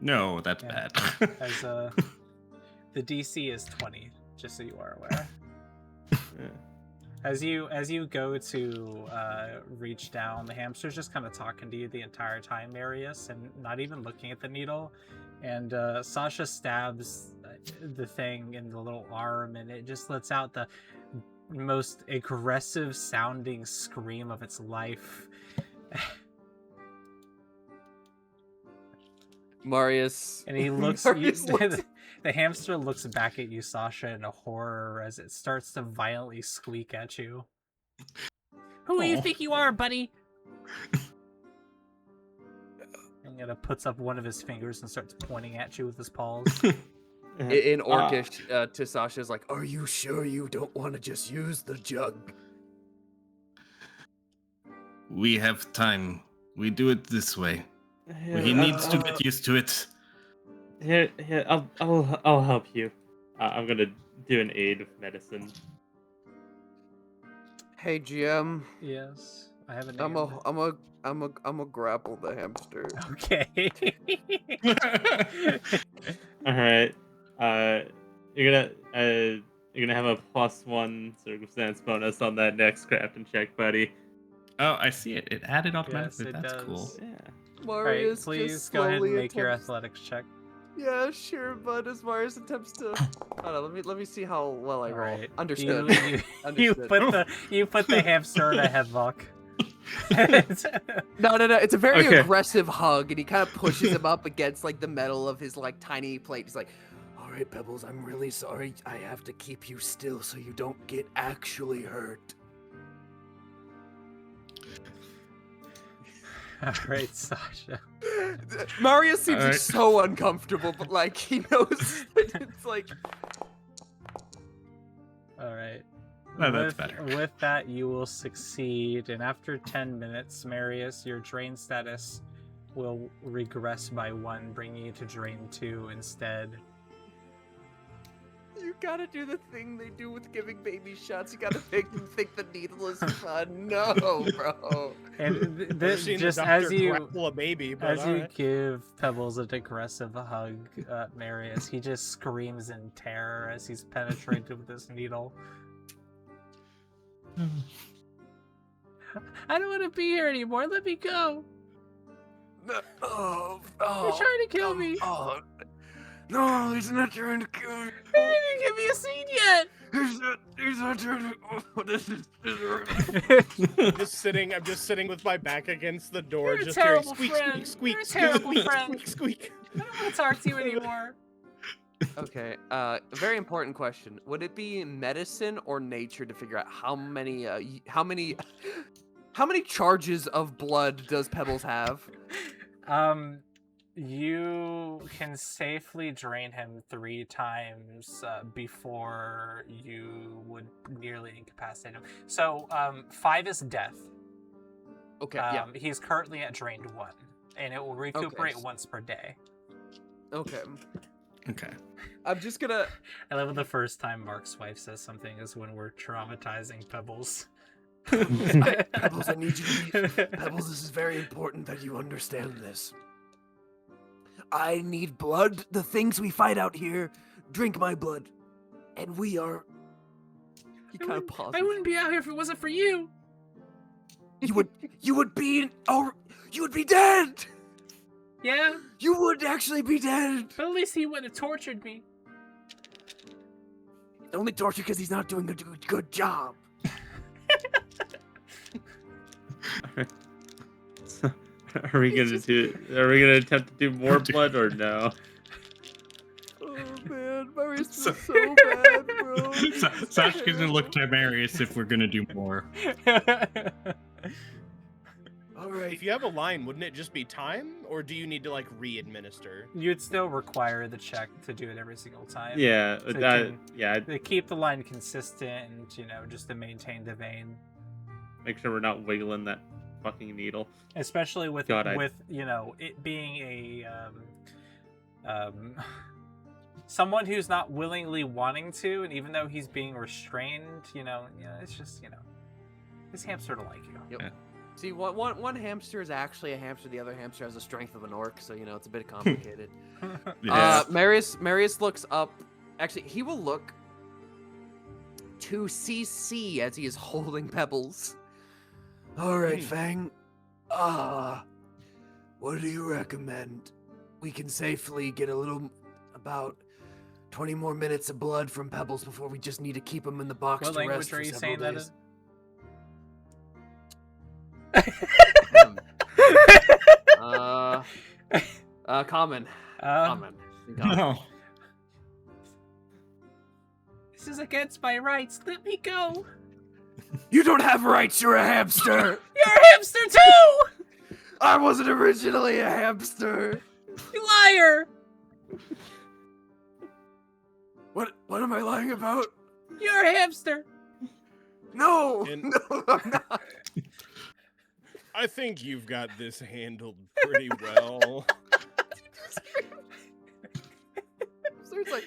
no, that's Yeah. bad. As the DC is 20, just so you are aware. As you go to reach down, the hamster's just kind of talking to you the entire time, Marius, and not even looking at the needle. And Sasha stabs the thing in the little arm, and it just lets out the most aggressive sounding scream of its life. Marius. And he looks, Marius looks- the hamster looks back at you, Sasha, in a horror as it starts to violently squeak at you. Who do you Aw. think you are, buddy? And it puts up one of his fingers and starts pointing at you with his paws. In Orcish, to Sasha's like, Are you sure you don't want to just use the jug? We have time. We do it this way. He needs to get used to it. Here, I'll help you. I'm gonna do an aid of medicine. "Hey GM, Yes, I have a I'm name. a grapple the hamster." Okay. All right. You're gonna have a +1 circumstance bonus on that next crafting check, buddy. Oh, I see it. It added automatically. it That's does. cool. Yeah. All right, Marius please just go ahead and slowly make your attempts- athletics check. Yeah, sure, bud. As Marius attempts to. Hold on, let me see how well I All roll. right. Understood. You Understood. you put the hamster in a headlock. No. It's a very Okay. aggressive hug, and he kind of pushes him up against like the metal of his like tiny plate. He's like, All right, Pebbles, I'm really sorry. I have to keep you still so you don't get actually hurt. All right, Sasha. Marius seems Alright. so uncomfortable, but like he knows that it's like. All right. Oh, that's better. With that, you will succeed, and after 10 minutes, Marius, your drain status will regress by 1, bringing you to drain 2 instead. You gotta do the thing they do with giving baby shots. You gotta make them think the needle is fun. No, bro. And Never seen just the doctor as you grapple a baby, but as you alright. give Pebbles an aggressive hug, Marius, he just screams in terror as he's penetrated with this needle. I don't want to be here anymore. Let me go. No, You're trying to kill come me. on. No, he's not trying to kill me. You didn't give me a scene yet. He's not trying to. Oh, this is. I'm just sitting with my back against the door, You're a just hearing terrible squeak, friend. squeak, You're a squeak, terrible squeak, friend. squeak, squeak. I don't want to talk to you anymore. Okay, very important question. Would it be medicine or nature to figure out how many charges of blood does Pebbles have? You can safely drain him 3 times before you would nearly incapacitate him. So, 5 is death. Okay, yeah. He's currently at drained 1, and it will recuperate Okay. once per day. Okay. Okay. I'm just gonna. I love when the first time Mark's wife says something is when we're traumatizing Pebbles. Pebbles, I need you to be. Pebbles, this is very important that you understand this. I need blood. The things we fight out here drink my blood. And we are. He kind of pauses. I wouldn't be out here if it wasn't for you. You would be. Oh, you would be dead! Yeah, You would actually be dead! but at least he wouldn't have tortured me. Only torture because he's not doing a good job. So, are we gonna attempt to do more blood or no? Oh man, Marius So- feels so bad, bro. Sash's gonna look to Marius if we're gonna do more. All right. If you have a line, wouldn't it just be time, or do you need to like re-administer? You'd still require the check to do it every single time. Yeah, So yeah. They keep the line consistent and, just to maintain the vein. Make sure we're not wiggling that fucking needle. Especially with God, it being a someone who's not willingly wanting to, and even though he's being restrained, it's just, this hamster to like you. Yep. Yeah. See, one hamster is actually a hamster. The other hamster has the strength of an orc, so it's a bit complicated. Yeah. Marius looks up. Actually, he will look to CC as he is holding Pebbles. All right, Fang. What do you recommend? We can safely get about 20 more minutes of blood from Pebbles before we just need to keep him in the box What to language rest are for you several saying that days. Common. Common. No. This is against my rights. Let me go. You don't have rights, you're a hamster! You're a hamster too. I wasn't originally a hamster! You liar. What am I lying about? You're a hamster. No! And- No, I'm not! I think you've got this handled pretty well. So it's like,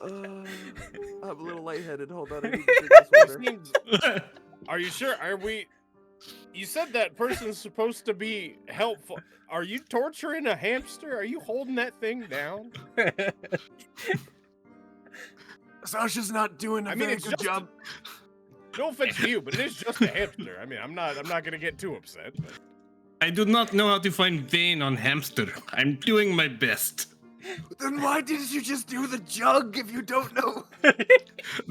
I'm a little lightheaded. Hold on, I need to drink this water. Are you sure? Are we? You said that person's supposed to be helpful. Are you torturing a hamster? Are you holding that thing down? Sasha's not doing a very it's good just job. No offense to you, but it is just a hamster. I mean, I'm not gonna get too upset. But... I do not know how to find vein on hamster. I'm doing my best. Then why didn't you just do the jug if you don't know?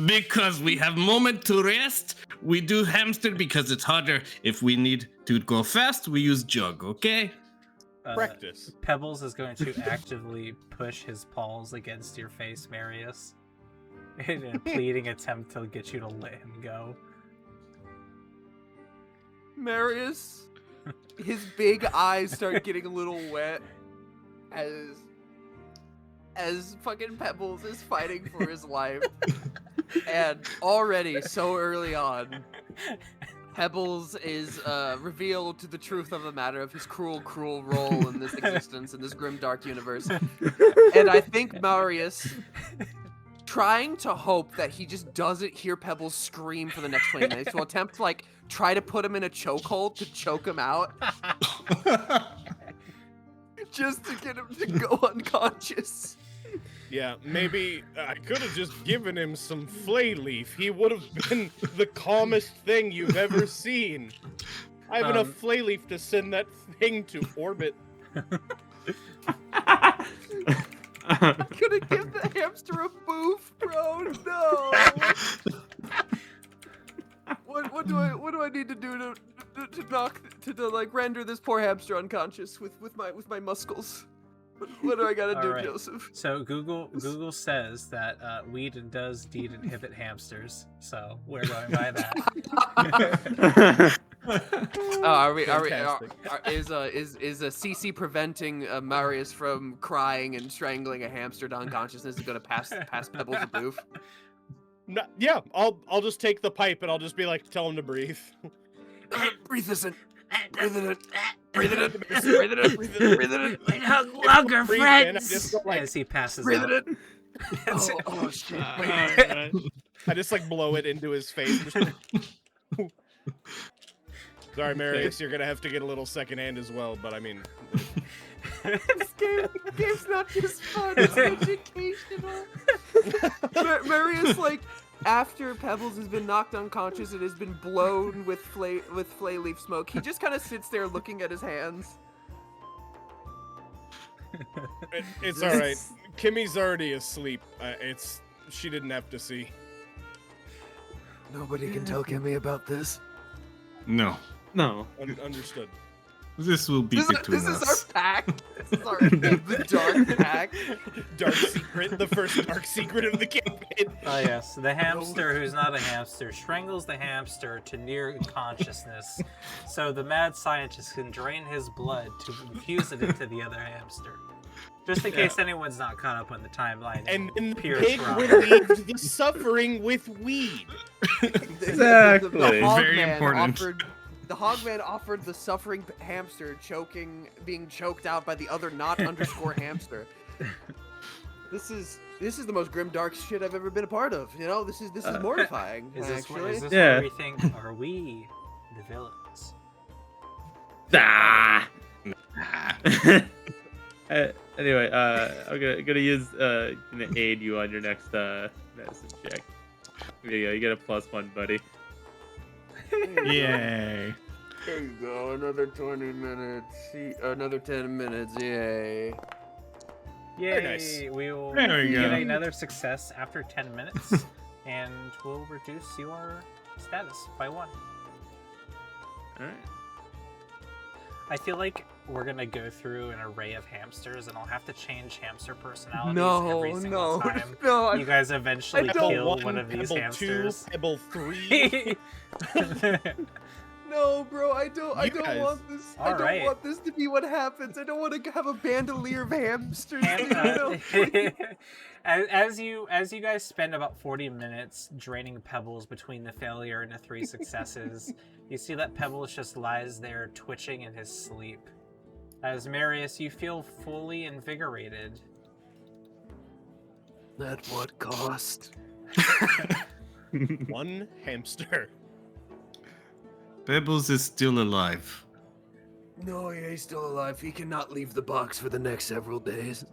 Because we have moment to rest, we do hamster because it's harder. If we need to go fast, we use jug, okay? Practice. Pebbles is going to actively push his paws against your face, Marius, in a pleading attempt to get you to let him go. Marius, his big eyes start getting a little wet as fucking Pebbles is fighting for his life. And already, so early on, Pebbles is revealed to the truth of the matter of his cruel role in this existence, in this Grimdark universe. And I think Marius trying to hope that he just doesn't hear Pebbles scream for the next 20 minutes. We'll attempt to like try to put him in a chokehold to choke him out, just to get him to go unconscious. Yeah, maybe I could have just given him some flay leaf. He would have been the calmest thing you've ever seen. I have enough flay leaf to send that thing to orbit. I'm gonna give the hamster a boof, bro. No. What do I need to do to like render this poor hamster unconscious with my muscles? What do I gotta do, Alright. Joseph? So Google says that weed does indeed inhibit hamsters. So we're going by that. Is CC preventing Marius from crying and strangling a hamster to unconsciousness is gonna pass Pebbles a boof? No, yeah, I'll just take the pipe and I'll just be like, tell him to breathe. Breathe this in. Breathe it in. Breathe it in. Breathe it in. Breathe it in. Wait, hug longer, Breathe in, I friends. just go like, As he passes Breathe out. it in. Oh shit. I just like blow it into his face. Sorry, Marius, you're gonna have to get a little secondhand as well, but I mean... This game's not just fun, it's educational. Marius, like, after Pebbles has been knocked unconscious and has been blown with flay leaf smoke, he just kind of sits there looking at his hands. It's alright. Kimmy's already asleep. She didn't have to see. Nobody can tell Kimmy about this. No, No. Understood. this will be between This us. is our pack. This is the dark pack. Dark secret, the first dark secret of the campaign. Oh yes, the hamster who's not a hamster strangles the hamster to near consciousness, so the mad scientist can drain his blood to infuse it into the other hamster. Just in case anyone's not caught up on the timeline. And then the Pure pig trauma. relieved the suffering with weed. Exactly. Very important. The Hogman offered the suffering hamster being choked out by the other not underscore hamster. This is the most grimdark shit I've ever been a part of. You know, this is mortifying. Is this actually. where we think, are we the villains? Ah. Anyway, I'm gonna aid you on your next medicine check. There you go. You get a +1, buddy. Yay. There you go. Another 20 minutes. Another 10 minutes. Yay. Yay! nice. We will There we get go. another success after 10 minutes, and we'll reduce your status by 1. All right. I feel like we're gonna go through an array of hamsters, and I'll have to change hamster personalities every single time. no. You guys eventually Pebble kill 1, one of these Pebble hamsters. 2, Pebble 3. No, bro, I don't guys- want this. I All don't right. want this to be what happens. I don't want to have a bandolier of hamsters. And, dude, no. as you guys spend about 40 minutes draining Pebbles between the failure and the 3 successes, you see that Pebbles just lies there twitching in his sleep. As Marius, you feel fully invigorated. At what cost? 1 hamster. Pebbles is still alive. No, he's still alive. He cannot leave the box for the next several days.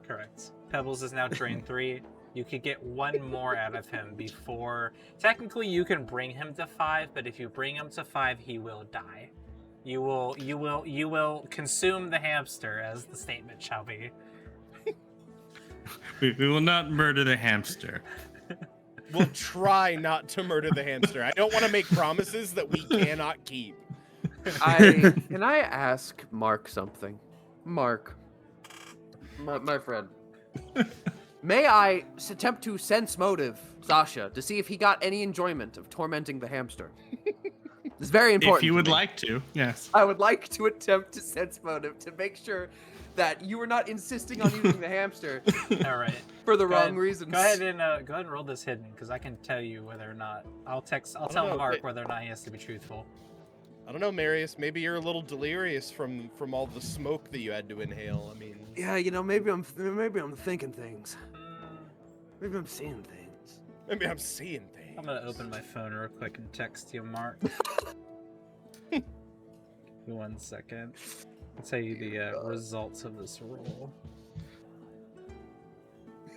Correct. Pebbles is now drained 3. You could get 1 more out of him before... Technically, you can bring him to 5, but if you bring him to 5, he will die. You will consume the hamster, as the statement shall be. We will not murder the hamster. We'll try not to murder the hamster. I don't want to make promises that we cannot keep. Can I ask Mark something? Mark, my friend. May I attempt to sense motive Sasha to see if he got any enjoyment of tormenting the hamster? It's very important. If you to would me. like to, yes. I would like to attempt to sense motive to make sure that you are not insisting on using the hamster All right. for the Go wrong ahead- reasons. Go ahead and roll this hidden, because I can tell you whether or not I'll tell know, Mark but- whether or not he has to be truthful. I don't know, Marius. Maybe you're a little delirious from all the smoke that you had to inhale. I mean, Yeah, you know, maybe I'm thinking things. Maybe I'm seeing things. Maybe I'm seeing things. I'm gonna open my phone real quick and text you, Mark. 1 second. I'll tell you the results of this roll.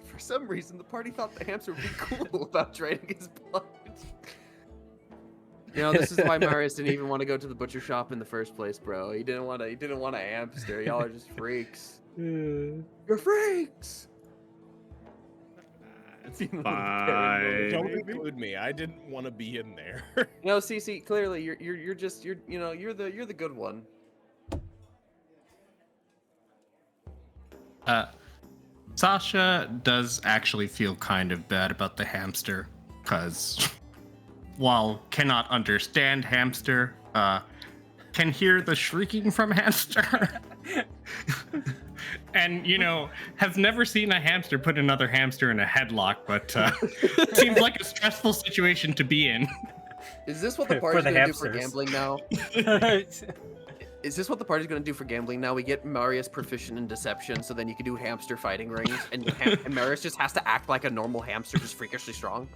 For some reason, the party thought the hamster would be cool about draining his blood. You know, this is why Marius didn't even want to go to the butcher shop in the first place, bro. He didn't want a hamster. Y'all are just freaks. You're freaks. It's Even a little fine. paranoid, Don't maybe. include me. I didn't want to be in there. No, Cece, clearly you're the good one. Sasha does actually feel kind of bad about the hamster, because while cannot understand hamster, can hear the shrieking from hamster. And, has never seen a hamster put another hamster in a headlock, but seems like a stressful situation to be in. Is this what the For party's the gonna do for hamsters. gambling now? Is this what the party's gonna do for gambling now? We get Marius proficient in deception, so then you can do hamster fighting rings, and and Marius just has to act like a normal hamster, just freakishly strong.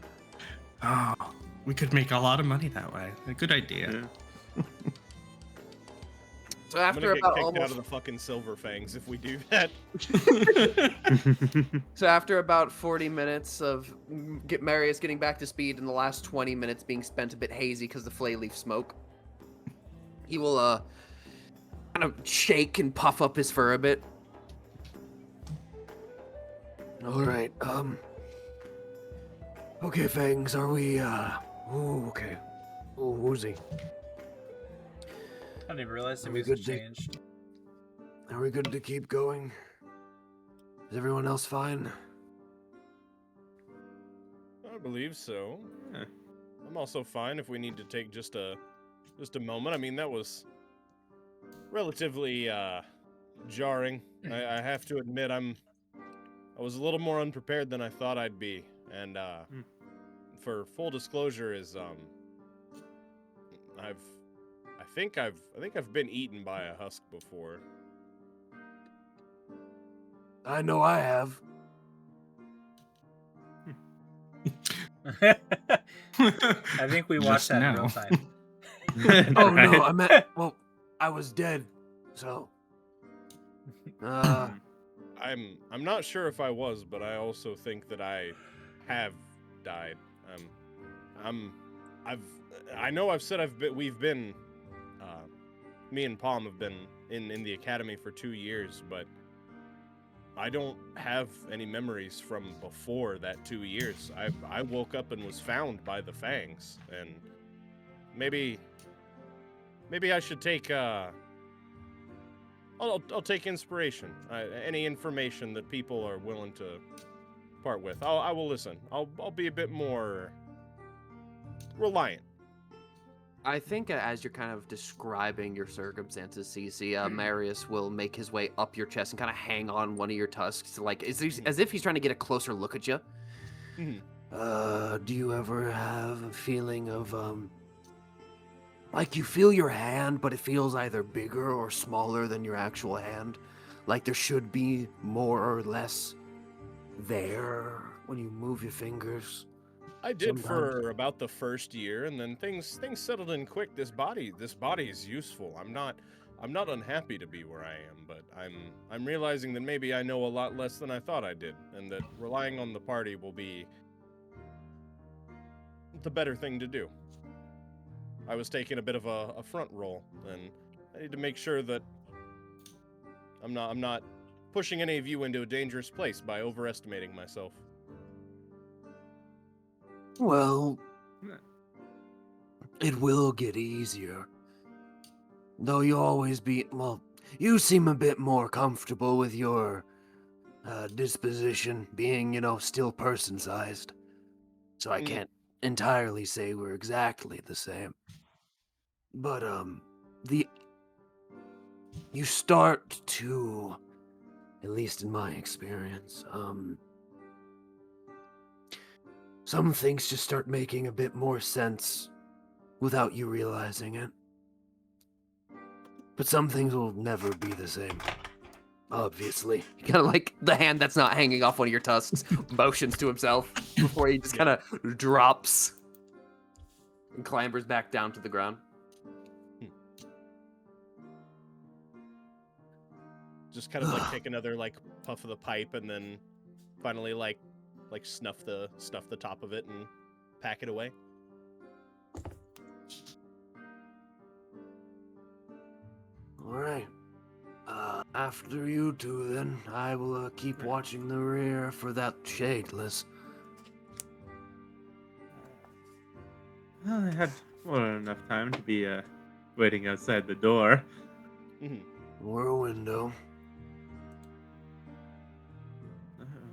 Oh, we could make a lot of money that way. A good idea. So I'm after gonna get about kicked out almost, of the fucking Silver Fangs if we do that. so after about 40 minutes of Marius getting back to speed, and the last 20 minutes being spent a bit hazy because the flay leaf smoke, he will kind of shake and puff up his fur a bit. All right. Okay, Fangs, are we? Ooh, okay. Ooh, woozy. I didn't even realize the Are we music good to- changed. Are we good to keep going? Is everyone else fine? I believe so. Yeah. I'm also fine if we need to take just a moment. I mean, that was relatively jarring. I have to admit, I was a little more unprepared than I thought I'd be, and for full disclosure, I think I've been eaten by a husk before. I know I have. I think we watched Just that in now. real time. Oh no, Right. I meant. Well, I was dead. So. I'm not sure if I was, but I also think that I have died. I know I've said we've been, me and Palm have been in the academy for 2 years, but I don't have any memories from before that 2 years. I woke up and was found by the Fangs, and maybe I should take I'll take inspiration. Any information that people are willing to part with, I will listen. I'll be a bit more reliant. I think as you're kind of describing your circumstances, Cece, Marius will make his way up your chest and kind of hang on one of your tusks, like as if he's trying to get a closer look at you. Do you ever have a feeling of like you feel your hand, but it feels either bigger or smaller than your actual hand? Like there should be more or less there when you move your fingers? I did Sometimes. for about the first year, and then things settled in quick. This body is useful. I'm not unhappy to be where I am, but I'm realizing that maybe I know a lot less than I thought I did, and that relying on the party will be the better thing to do. I was taking a bit of a front roll, and I need to make sure that I'm not pushing any of you into a dangerous place by overestimating myself. Well, it will get easier. Though you'll always be, well, you seem a bit more comfortable with your disposition being, still person-sized. So I can't entirely say we're exactly the same. But, you start to, at least in my experience, some things just start making a bit more sense without you realizing it. But some things will never be the same. Obviously. Kind of like the hand that's not hanging off one of your tusks motions to himself before he just kind of drops and clambers back down to the ground. Just kind of like take another like puff of the pipe and then finally like snuff the top of it and pack it away. All right. After you two, then, I will keep watching the rear for that shadeless. Well, I had more than enough time to be waiting outside the door. Or a window.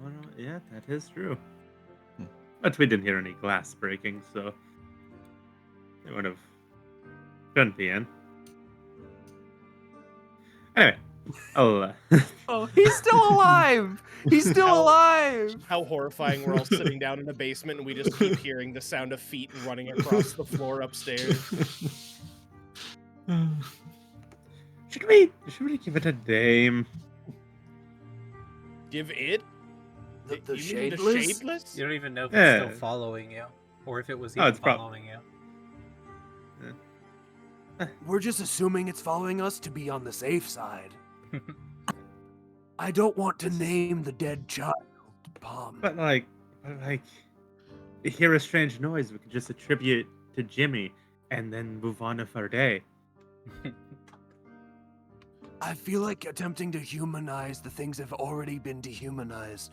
Well, yeah, that is true. But we didn't hear any glass breaking, so they would have couldn't be in. Anyway, I'll. Oh, he's still alive! He's still alive! How horrifying! We're all sitting down in a basement and we just keep hearing the sound of feet running across the floor upstairs. Should we give it a name? Give it? The You mean shadeless? shadeless? You don't even know if Yeah. it's still following you, or if it was Oh, even it's prob- following you. We're just assuming it's following us to be on the safe side. I don't want to name the dead child, Palm. But like, we hear a strange noise. We could just attribute it to Jimmy, and then move on with our day. I feel like attempting to humanize the things that have already been dehumanized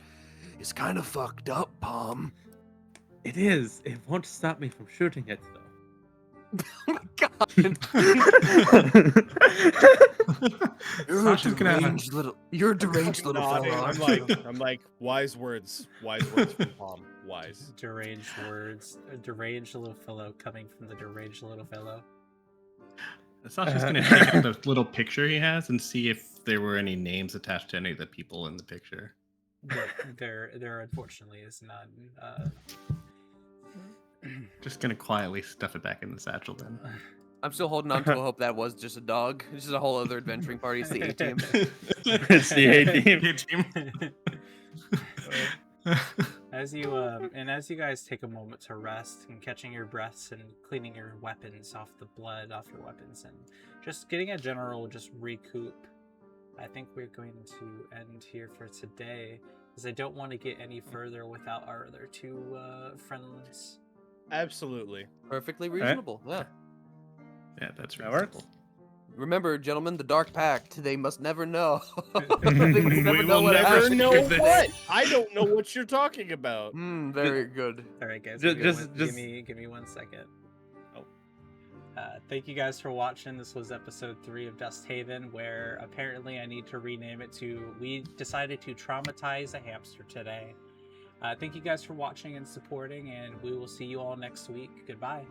is kind of fucked up, Palm. It is. It won't stop me from shooting it, though. Oh my god! You're Sasha's a gonna have a- deranged little. You're a deranged little Nodding. fella. I'm like, wise words from Palm. Wise. Deranged words. A deranged little fellow coming from the deranged little fellow. Sasha's gonna take out the little picture he has and see if there were any names attached to any of the people in the picture. There unfortunately is none. Just gonna quietly stuff it back in the satchel then. I'm still holding on to a hope that was just a dog. This is a whole other adventuring party. It's the A-team. It's the A-team. As you guys take a moment to rest and catching your breaths and cleaning your weapons off the blood off your weapons and just getting a general just recoup, I think we're going to end here for today, as I don't want to get any further without our other two friends. Absolutely. Perfectly reasonable. Yeah. Yeah, that's That works. reasonable. Remember, gentlemen, the Dark Pact. They must never know. We will what never happened. know what. I don't know what you're talking about. Very good. All right, guys. Just- Give me 1 second. Oh. Thank you guys for watching. This was episode 3 of Dust Haven, where apparently I need to rename it to. We decided to traumatize a hamster today. Thank you guys for watching and supporting, and we will see you all next week. Goodbye.